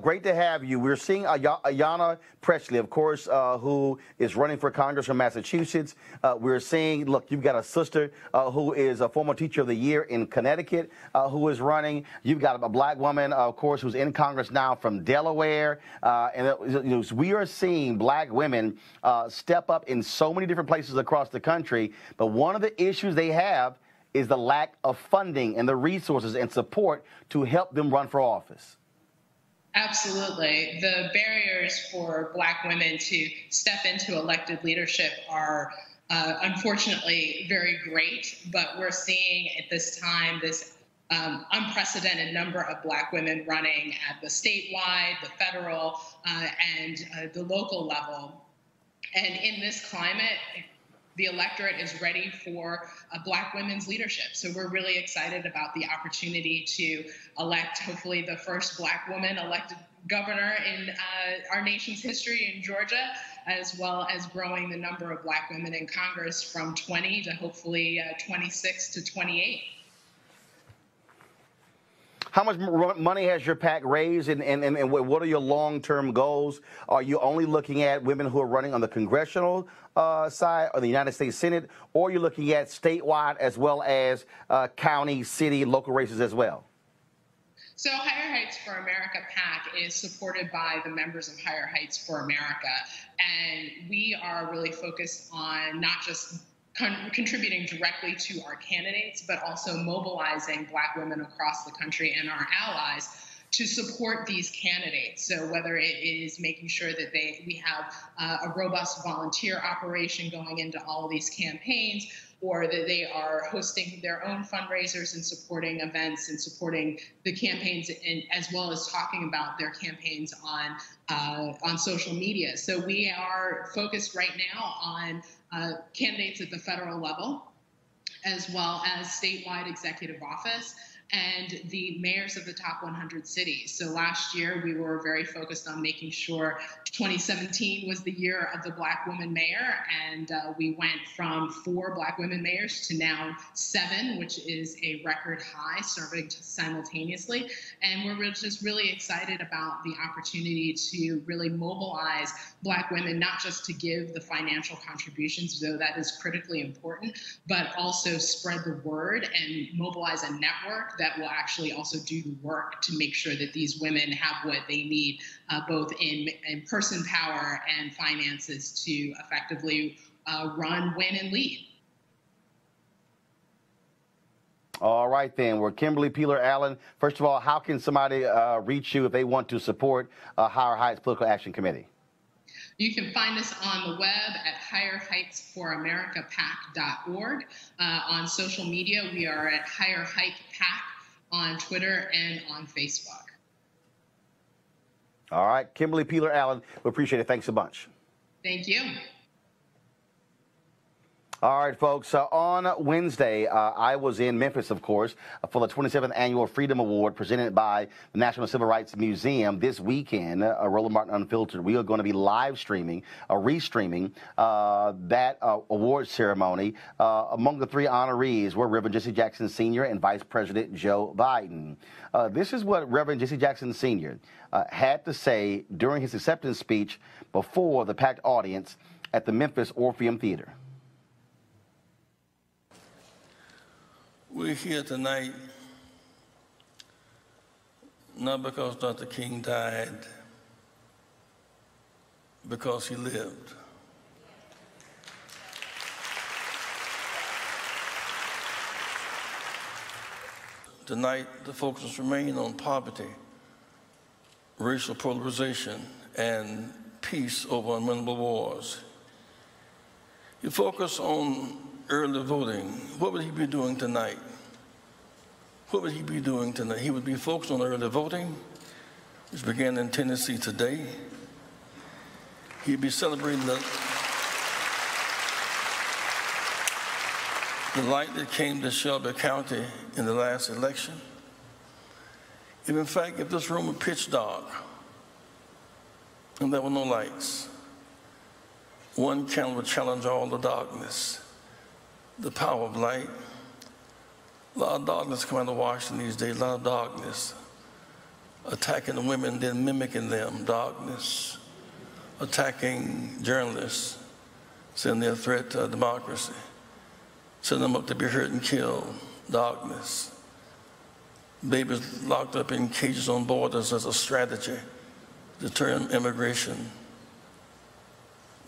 Great to have you. We're seeing Ayanna Pressley, of course, who is running for Congress from Massachusetts. We're seeing, look, you've got a sister who is a former Teacher of the Year in Connecticut who is running. You've got a black woman, of course, who's in Congress now from Delaware. And we are seeing black women step up in so many different places across the country. But one of the issues they have is the lack of funding and the resources and support to help them run for office.
Absolutely. The barriers for black women to step into elected leadership are unfortunately very great, but we're seeing at this time this unprecedented number of black women running at the statewide, the federal, and the local level. And in this climate, the electorate is ready for Black women's leadership. So we're really excited about the opportunity to elect, hopefully, the first Black woman elected governor in our nation's history in Georgia, as well as growing the number of Black women in Congress from 20 to hopefully 26 to 28.
How much money has your PAC raised, and what are your long-term goals? Are you only looking at women who are running on the congressional side or the United States Senate, or are you looking at statewide as well as county, city, local races as well?
So Higher Heights for America PAC is supported by the members of Higher Heights for America, and we are really focused on not just contributing directly to our candidates, but also mobilizing Black women across the country and our allies to support these candidates. So whether it is making sure that we have a robust volunteer operation going into all of these campaigns, or that they are hosting their own fundraisers and supporting events and supporting the campaigns, and as well as talking about their campaigns on social media. So we are focused right now on candidates at the federal level, as well as statewide executive office, and the mayors of the top 100 cities. So last year, we were very focused on making sure 2017 was the year of the Black woman mayor, and we went from 4 Black women mayors to now 7, which is a record high, serving simultaneously. And we're just really excited about the opportunity to really mobilize Black women, not just to give the financial contributions, though that is critically important, but also spread the word and mobilize a network that will actually also do the work to make sure that these women have what they need, both in person power and finances, to effectively run, win, and lead.
All right, then. Well, Kimberly Peeler-Allen, first of all, how can somebody reach you if they want to support Higher Heights Political Action Committee?
You can find us on the web at higherheightsforamericapac.org. On social media, we are at Higher Height PAC on Twitter and on Facebook.
All right, Kimberly Peeler-Allen, we appreciate it. Thanks a bunch.
Thank you.
All right, folks. On Wednesday, I was in Memphis, of course, for the 27th Annual Freedom Award presented by the National Civil Rights Museum. This weekend, Roland Martin Unfiltered, we are going to be live streaming, restreaming that award ceremony. Among the 3 honorees were Reverend Jesse Jackson Sr. and Vice President Joe Biden. This is what Reverend Jesse Jackson Sr. Had to say during his acceptance speech before the packed audience at the Memphis Orpheum Theater.
We're here tonight not because Dr. King died, because he lived. Tonight, the focus remains on poverty, racial polarization, and peace over unwinnable wars. You focus on early voting. What would he be doing tonight? What would he be doing tonight? He would be focused on early voting, which began in Tennessee today. He'd be celebrating the light that came to Shelby County in the last election. If in fact, if this room were pitch dark and there were no lights, one candle would challenge all the darkness. The power of light. A lot of darkness coming out of Washington these days, a lot of darkness. Attacking the women, then mimicking them, darkness. Attacking journalists, saying they're a threat to democracy. Sending them up to be hurt and killed, darkness. Babies locked up in cages on borders as a strategy to turn immigration,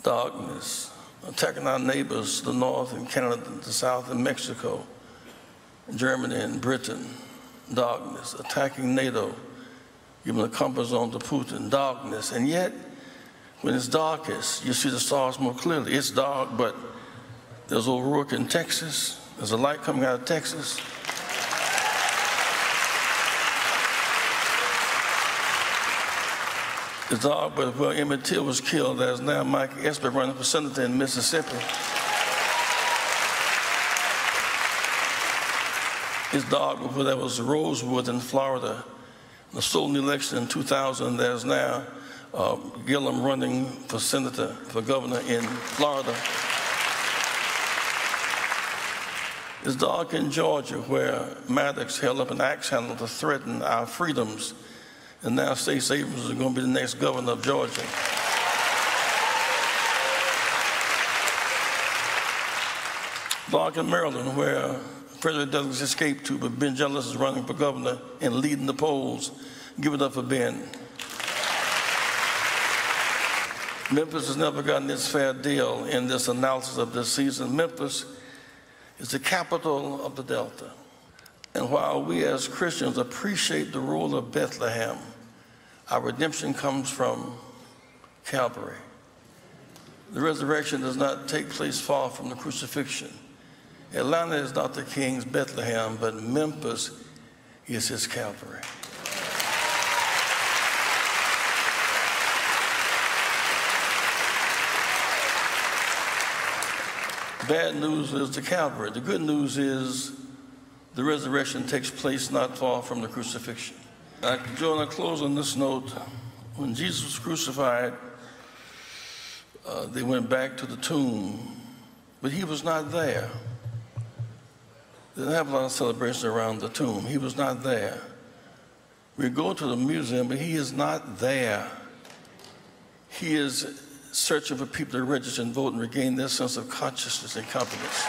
darkness. Attacking our neighbors, the North and Canada, the South and Mexico, Germany and Britain, darkness. Attacking NATO, giving a comfort zone to Putin, darkness. And yet, when it's darkest, you see the stars more clearly. It's dark, but there's O'Rourke in Texas. There's a light coming out of Texas. His dog, but where Emmett Till was killed, there's now Mike Esper running for senator in Mississippi. His dog, before that was Rosewood in Florida. The stolen election in 2000, there's now Gillum running for senator, for governor in Florida. His dog in Georgia, where Maddox held up an axe handle to threaten our freedoms, and now Stacey Abrams is going to be the next governor of Georgia. Dog in Maryland, where Frederick Douglass escaped to, but Ben Jealous is running for governor and leading the polls. Give it up for Ben. Memphis has never gotten its fair deal in this analysis of this season. Memphis is the capital of the Delta. And while we as Christians appreciate the role of Bethlehem, our redemption comes from Calvary. The resurrection does not take place far from the crucifixion. Atlanta is not the king's Bethlehem, but Memphis is his Calvary. Bad news is the Calvary. The good news is the resurrection takes place not far from the crucifixion. I close on this note. When Jesus was crucified, they went back to the tomb, but he was not there. They didn't have a lot of celebration around the tomb. He was not there. We go to the museum, but he is not there. He is searching for people to register and vote and regain their sense of consciousness and confidence.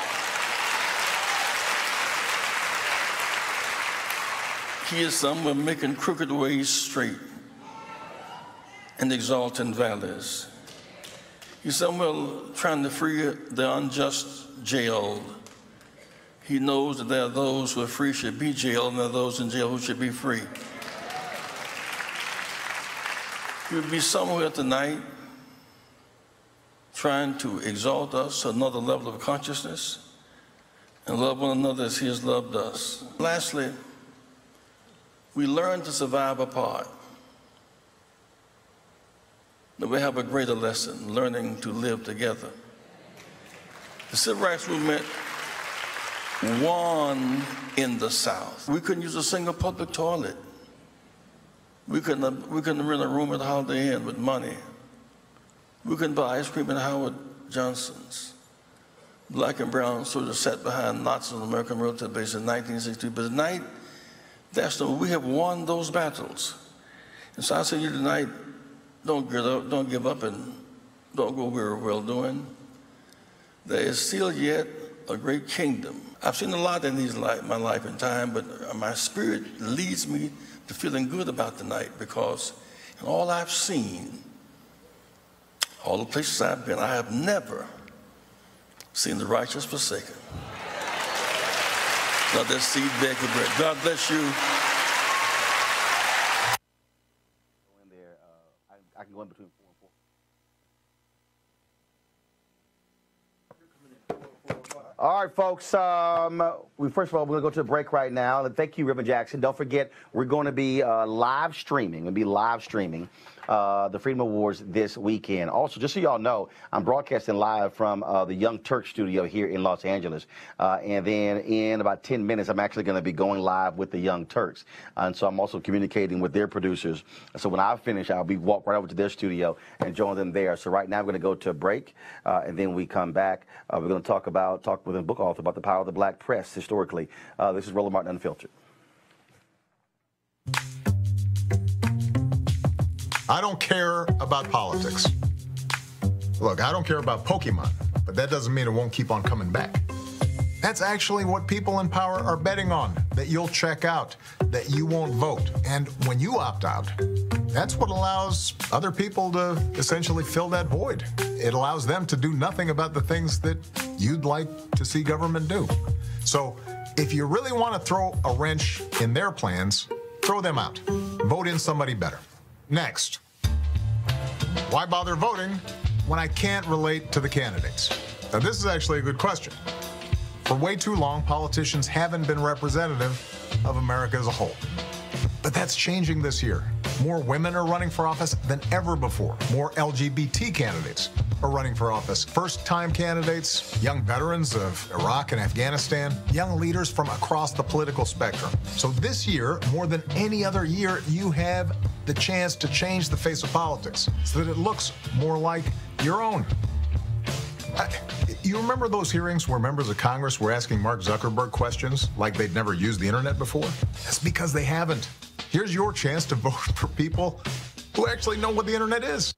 He is somewhere making crooked ways straight and exalting valleys. He's somewhere trying to free the unjust jailed. He knows that there are those who are free should be jailed, and there are those in jail who should be free. He would be somewhere tonight trying to exalt us to another level of consciousness and love one another as he has loved us. Lastly, we learn to survive apart. But we have a greater lesson, learning to live together. The Civil Rights Movement won in the South. We couldn't use a single public toilet. We couldn't rent a room at the Holiday Inn with money. We couldn't buy ice cream at Howard Johnson's. Black and brown soldiers sat behind Nazis on the American military base in 1962. But tonight, we have won those battles. And so I say to you tonight, don't give up, and don't go weary of well-doing. There is still yet a great kingdom. I've seen a lot in my life and time, but my spirit leads me to feeling good about tonight, because in all I've seen, all the places I've been, I have never seen the righteous forsaken. Not their seed beg for bread. God bless you.
I can go in between 4 and 4. All right, folks. First of all, we're going to go to a break right now. Thank you, Reverend Jackson. Don't forget, we're going to be live streaming. The Freedom Awards this weekend. Also, just so y'all know, I'm broadcasting live from the Young Turk studio here in Los Angeles. And then in about 10 minutes, I'm actually going to be going live with the Young Turks. And so I'm also communicating with their producers. So when I finish, I'll be walk right over to their studio and join them there. So right now, we're going to go to a break. And then we come back. We're going to talk with a book author about the power of the black press historically. This is Roland Martin Unfiltered.
I don't care about politics. Look, I don't care about Pokemon, but that doesn't mean it won't keep on coming back. That's actually what people in power are betting on, that you'll check out, that you won't vote. And when you opt out, that's what allows other people to essentially fill that void. It allows them to do nothing about the things that you'd like to see government do. So if you really want to throw a wrench in their plans, throw them out. Vote in somebody better. Next, why bother voting when I can't relate to the candidates? Now, this is actually a good question. For way too long, politicians haven't been representative of America as a whole. But that's changing this year. More women are running for office than ever before. More LGBT candidates are running for office. First-time candidates, young veterans of Iraq and Afghanistan, young leaders from across the political spectrum. So this year, more than any other year, you have the chance to change the face of politics so that it looks more like your own. You remember those hearings where members of Congress were asking Mark Zuckerberg questions like they'd never used the internet before? That's because they haven't. Here's your chance to vote for people who actually know what the internet is.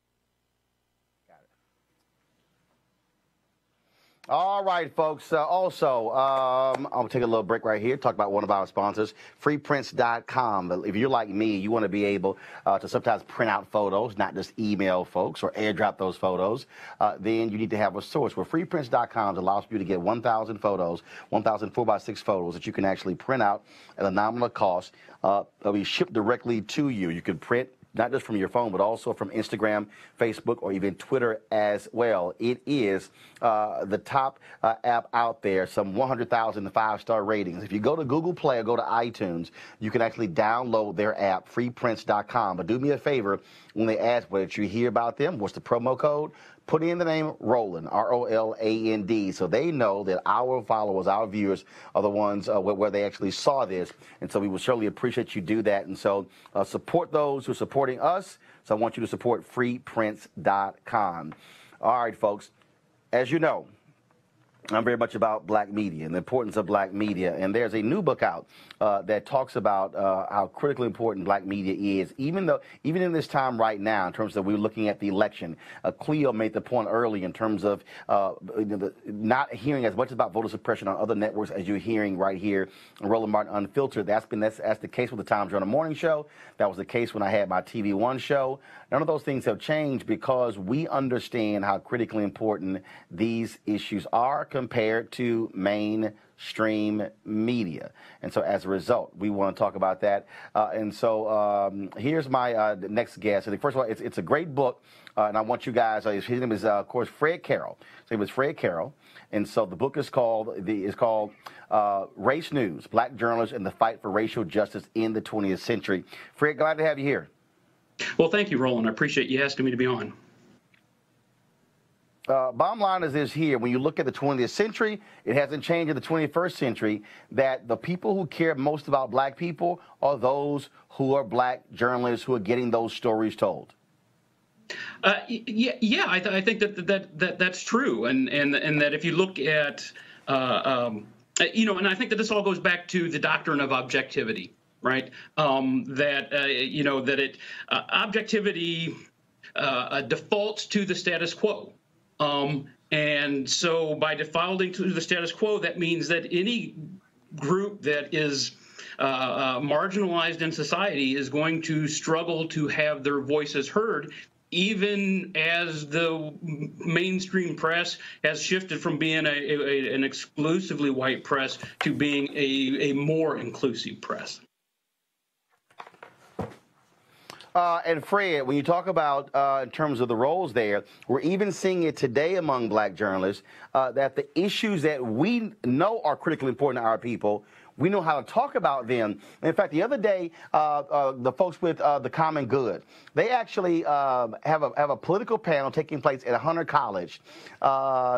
All right, folks. Also, I'll take a little break right here, talk about one of our sponsors, freeprints.com. If you're like me, you want to be able to sometimes print out photos, not just email folks or airdrop those photos, then you need to have a source. Well, freeprints.com allows you to get 1,000 photos, 1,000 4x6 photos that you can actually print out at a nominal cost. They'll be shipped directly to you. You can print not just from your phone, but also from Instagram, Facebook, or even Twitter as well. It is the top app out there, some 100,000 5-star ratings. If you go to Google Play or go to iTunes, you can actually download their app, freeprints.com. But do me a favor, when they ask what you hear about them, what's the promo code? Put in the name Roland, R-O-L-A-N-D, so they know that our followers, our viewers, are the ones where they actually saw this. And so we will certainly appreciate you do that. And so support those who are supporting us. So I want you to support freeprints.com. All right, folks, as you know, I'm very much about black media and the importance of black media. And there's a new book out that talks about how critically important black media is, even in this time right now, in terms of we're looking at the election. Cleo made the point early in terms of not hearing as much about voter suppression on other networks as you're hearing right here on Roland Martin Unfiltered. That's the case with the Tom Joyner Morning Show. That was the case when I had my TV One show. None of those things have changed because we understand how critically important these issues are compared to mainstream media. And so as a result, we want to talk about that. And so here's my next guest. And first of all, it's a great book. And I want you guys, his name is, of course, Fred Carroll. His name is Fred Carroll. And so the book is called Race News, Black Journalists and the Fight for Racial Justice in the 20th Century. Fred, glad to have you here.
Well, thank you, Roland. I appreciate you asking me to be on.
Bottom line is this here. When you look at the 20th century, it hasn't changed in the 21st century, that the people who care most about black people are those who are black journalists who are getting those stories told.
Yeah, I think that's true, and that if you look at, and I think that this all goes back to the doctrine of objectivity, right? Objectivity defaults to the status quo. And so by defaulting to the status quo, that means that any group that is marginalized in society is going to struggle to have their voices heard, even as the mainstream press has shifted from being an exclusively white press to being a more inclusive press.
And Fred, when you talk about in terms of the roles there, we're even seeing it today among black journalists that the issues that we know are critically important to our people, we know how to talk about them. In fact, the other day, the folks with the Common Good, they actually have a political panel taking place at Hunter College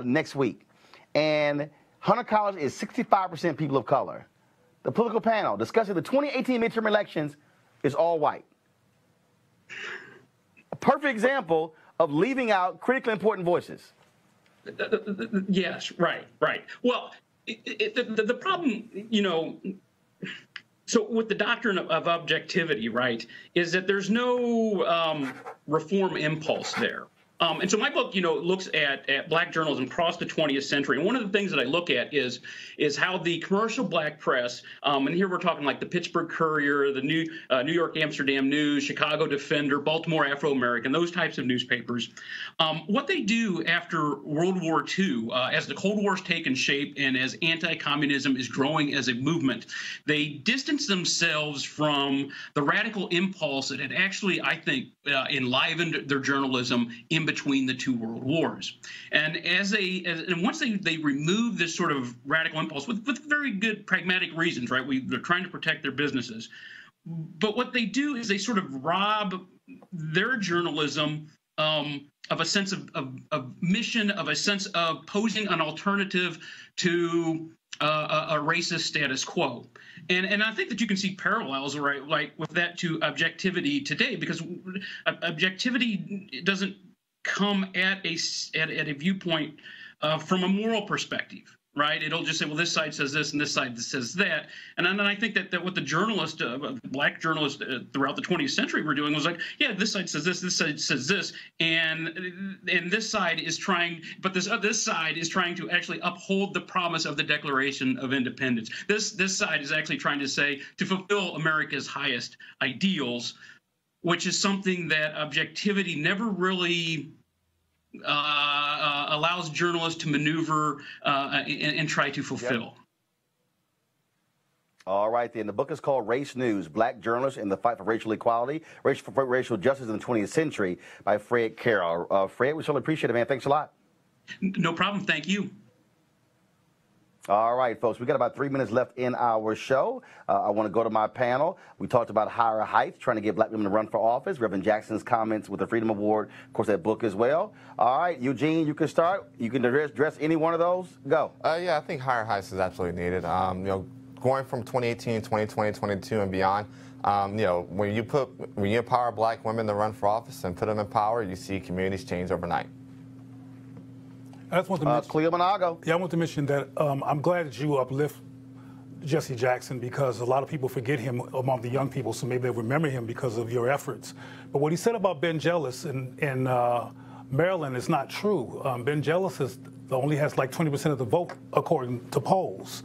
next week. And Hunter College is 65% people of color. The political panel discussing the 2018 midterm elections is all white. A perfect example of leaving out critically important voices.
Yes, right. Well, the problem, so with the doctrine of objectivity, right, is that there's no reform impulse there. And so my book, looks at black journalism across the 20th century. And one of the things that I look at is how the commercial black press, and here we're talking like the Pittsburgh Courier, the New York Amsterdam News, Chicago Defender, Baltimore Afro-American, those types of newspapers, what they do after World War II, as the Cold War's taken shape and as anti-communism is growing as a movement, they distance themselves from the radical impulse that had actually, I think, enlivened their journalism in between the two world wars. And once they remove this sort of radical impulse with very good pragmatic reasons, right? They're trying to protect their businesses. But what they do is they sort of rob their journalism of a sense of mission, of a sense of posing an alternative to a racist status quo. And I think that you can see parallels, right, like with that to objectivity today, because objectivity doesn't come at a viewpoint from a moral perspective. Right, it'll just say, well, this side says this and this side says that, and then I think that what the journalists, black journalists throughout the 20th century were doing was like, yeah, this side says this side says this, and this side is trying, but this side is trying to actually uphold the promise of the Declaration of Independence. This side is actually trying to say to fulfill America's highest ideals, which is something that objectivity never really allows journalists to maneuver and try to fulfill.
Yep. All right, then. The book is called Race News, Black Journalists in the Fight for Racial Equality, Racial Justice in the 20th Century by Fred Carroll. Fred, we certainly appreciate it, man. Thanks a lot.
No problem. Thank you.
All right, folks, we got about 3 minutes left in our show. I want to go to my panel. We talked about higher heights, trying to get black women to run for office. Reverend Jackson's comments with the Freedom Award, of course, that book as well. All right, Eugene, you can start. You can address any one of those. Go.
Yeah, I think higher heights is absolutely needed. Going from 2018, 2020, 22, and beyond, when you empower black women to run for office and put them in power, you see communities change overnight.
I just want to mention,
Cleo Monago.
Yeah, I want to mention that I'm glad that you uplift Jesse Jackson, because a lot of people forget him among the young people, so maybe they'll remember him because of your efforts. But what he said about Ben Jealous in Maryland is not true. Ben Jealous only has like 20% of the vote according to polls.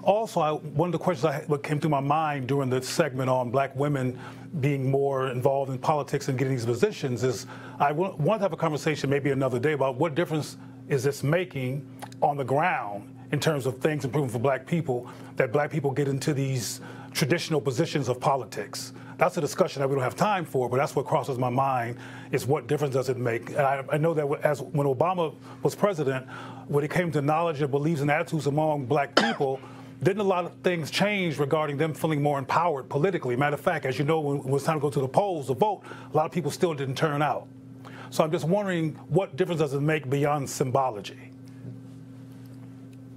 Also, one of the questions that came through my mind during the segment on black women being more involved in politics and getting these positions is I want to have a conversation maybe another day about what difference is this making on the ground in terms of things improving for black people, that black people get into these traditional positions of politics. That's a discussion that we don't have time for, but that's what crosses my mind, is what difference does it make? And I know that when Obama was president, when it came to knowledge and beliefs and attitudes among black people, didn't a lot of things change regarding them feeling more empowered politically? Matter of fact, as you know, when it was time to go to the polls to vote, a lot of people still didn't turn out. So I'm just wondering, what difference does it make beyond symbology?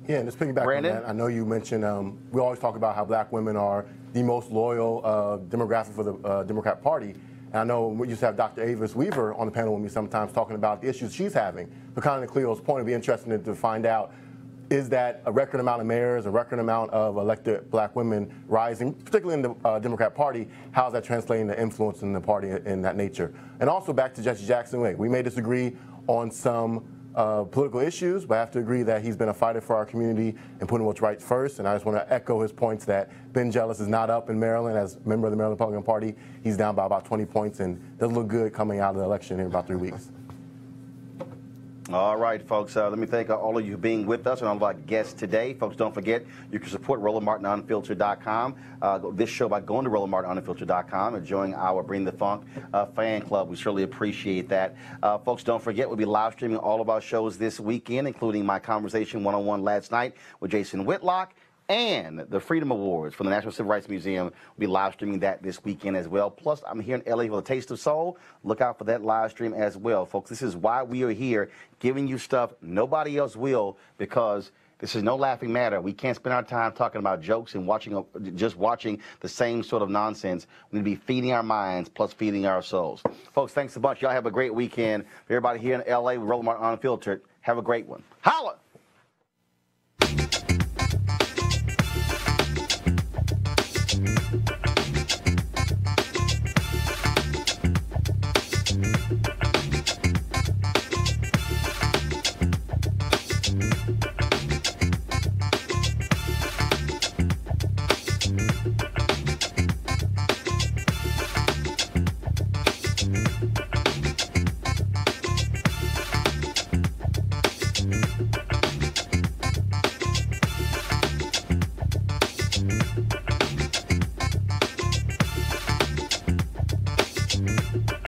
Yeah, and just piggyback on that, I know you mentioned, we always talk about how black women are the most loyal demographic for the Democrat Party. And I know we used to have Dr. Avis Weaver on the panel with me sometimes talking about the issues she's having. But kind of to Cleo's point, it'd be interesting to find out, is that a record amount of mayors, a record amount of elected black women rising, particularly in the Democrat Party? How is that translating to influence in the party in that nature? And also back to Jesse Jackson, we may disagree on some political issues, but I have to agree that he's been a fighter for our community and putting what's right first. And I just want to echo his points that Ben Jealous is not up in Maryland as a member of the Maryland Republican Party. He's down by about 20 points and doesn't look good coming out of the election in about 3 weeks.
All right, folks, let me thank all of you for being with us and all of our guests today. Folks, don't forget, you can support RolandMartinUnfiltered.com, this show by going to RolandMartinUnfiltered.com and joining our Bring the Funk fan club. We certainly appreciate that. Folks, don't forget, we'll be live streaming all of our shows this weekend, including my conversation one-on-one last night with Jason Whitlock, and the Freedom Awards from the National Civil Rights Museum. We'll be live streaming that this weekend as well. Plus, I'm here in LA with a Taste of Soul. Look out for that live stream as well, folks. This is why we are here, giving you stuff nobody else will, because this is no laughing matter. We can't spend our time talking about jokes and just watching the same sort of nonsense. We need to be feeding our minds plus feeding our souls. Folks, thanks a bunch. Y'all have a great weekend. For everybody here in LA with Roland Martin Unfiltered, have a great one. Holla!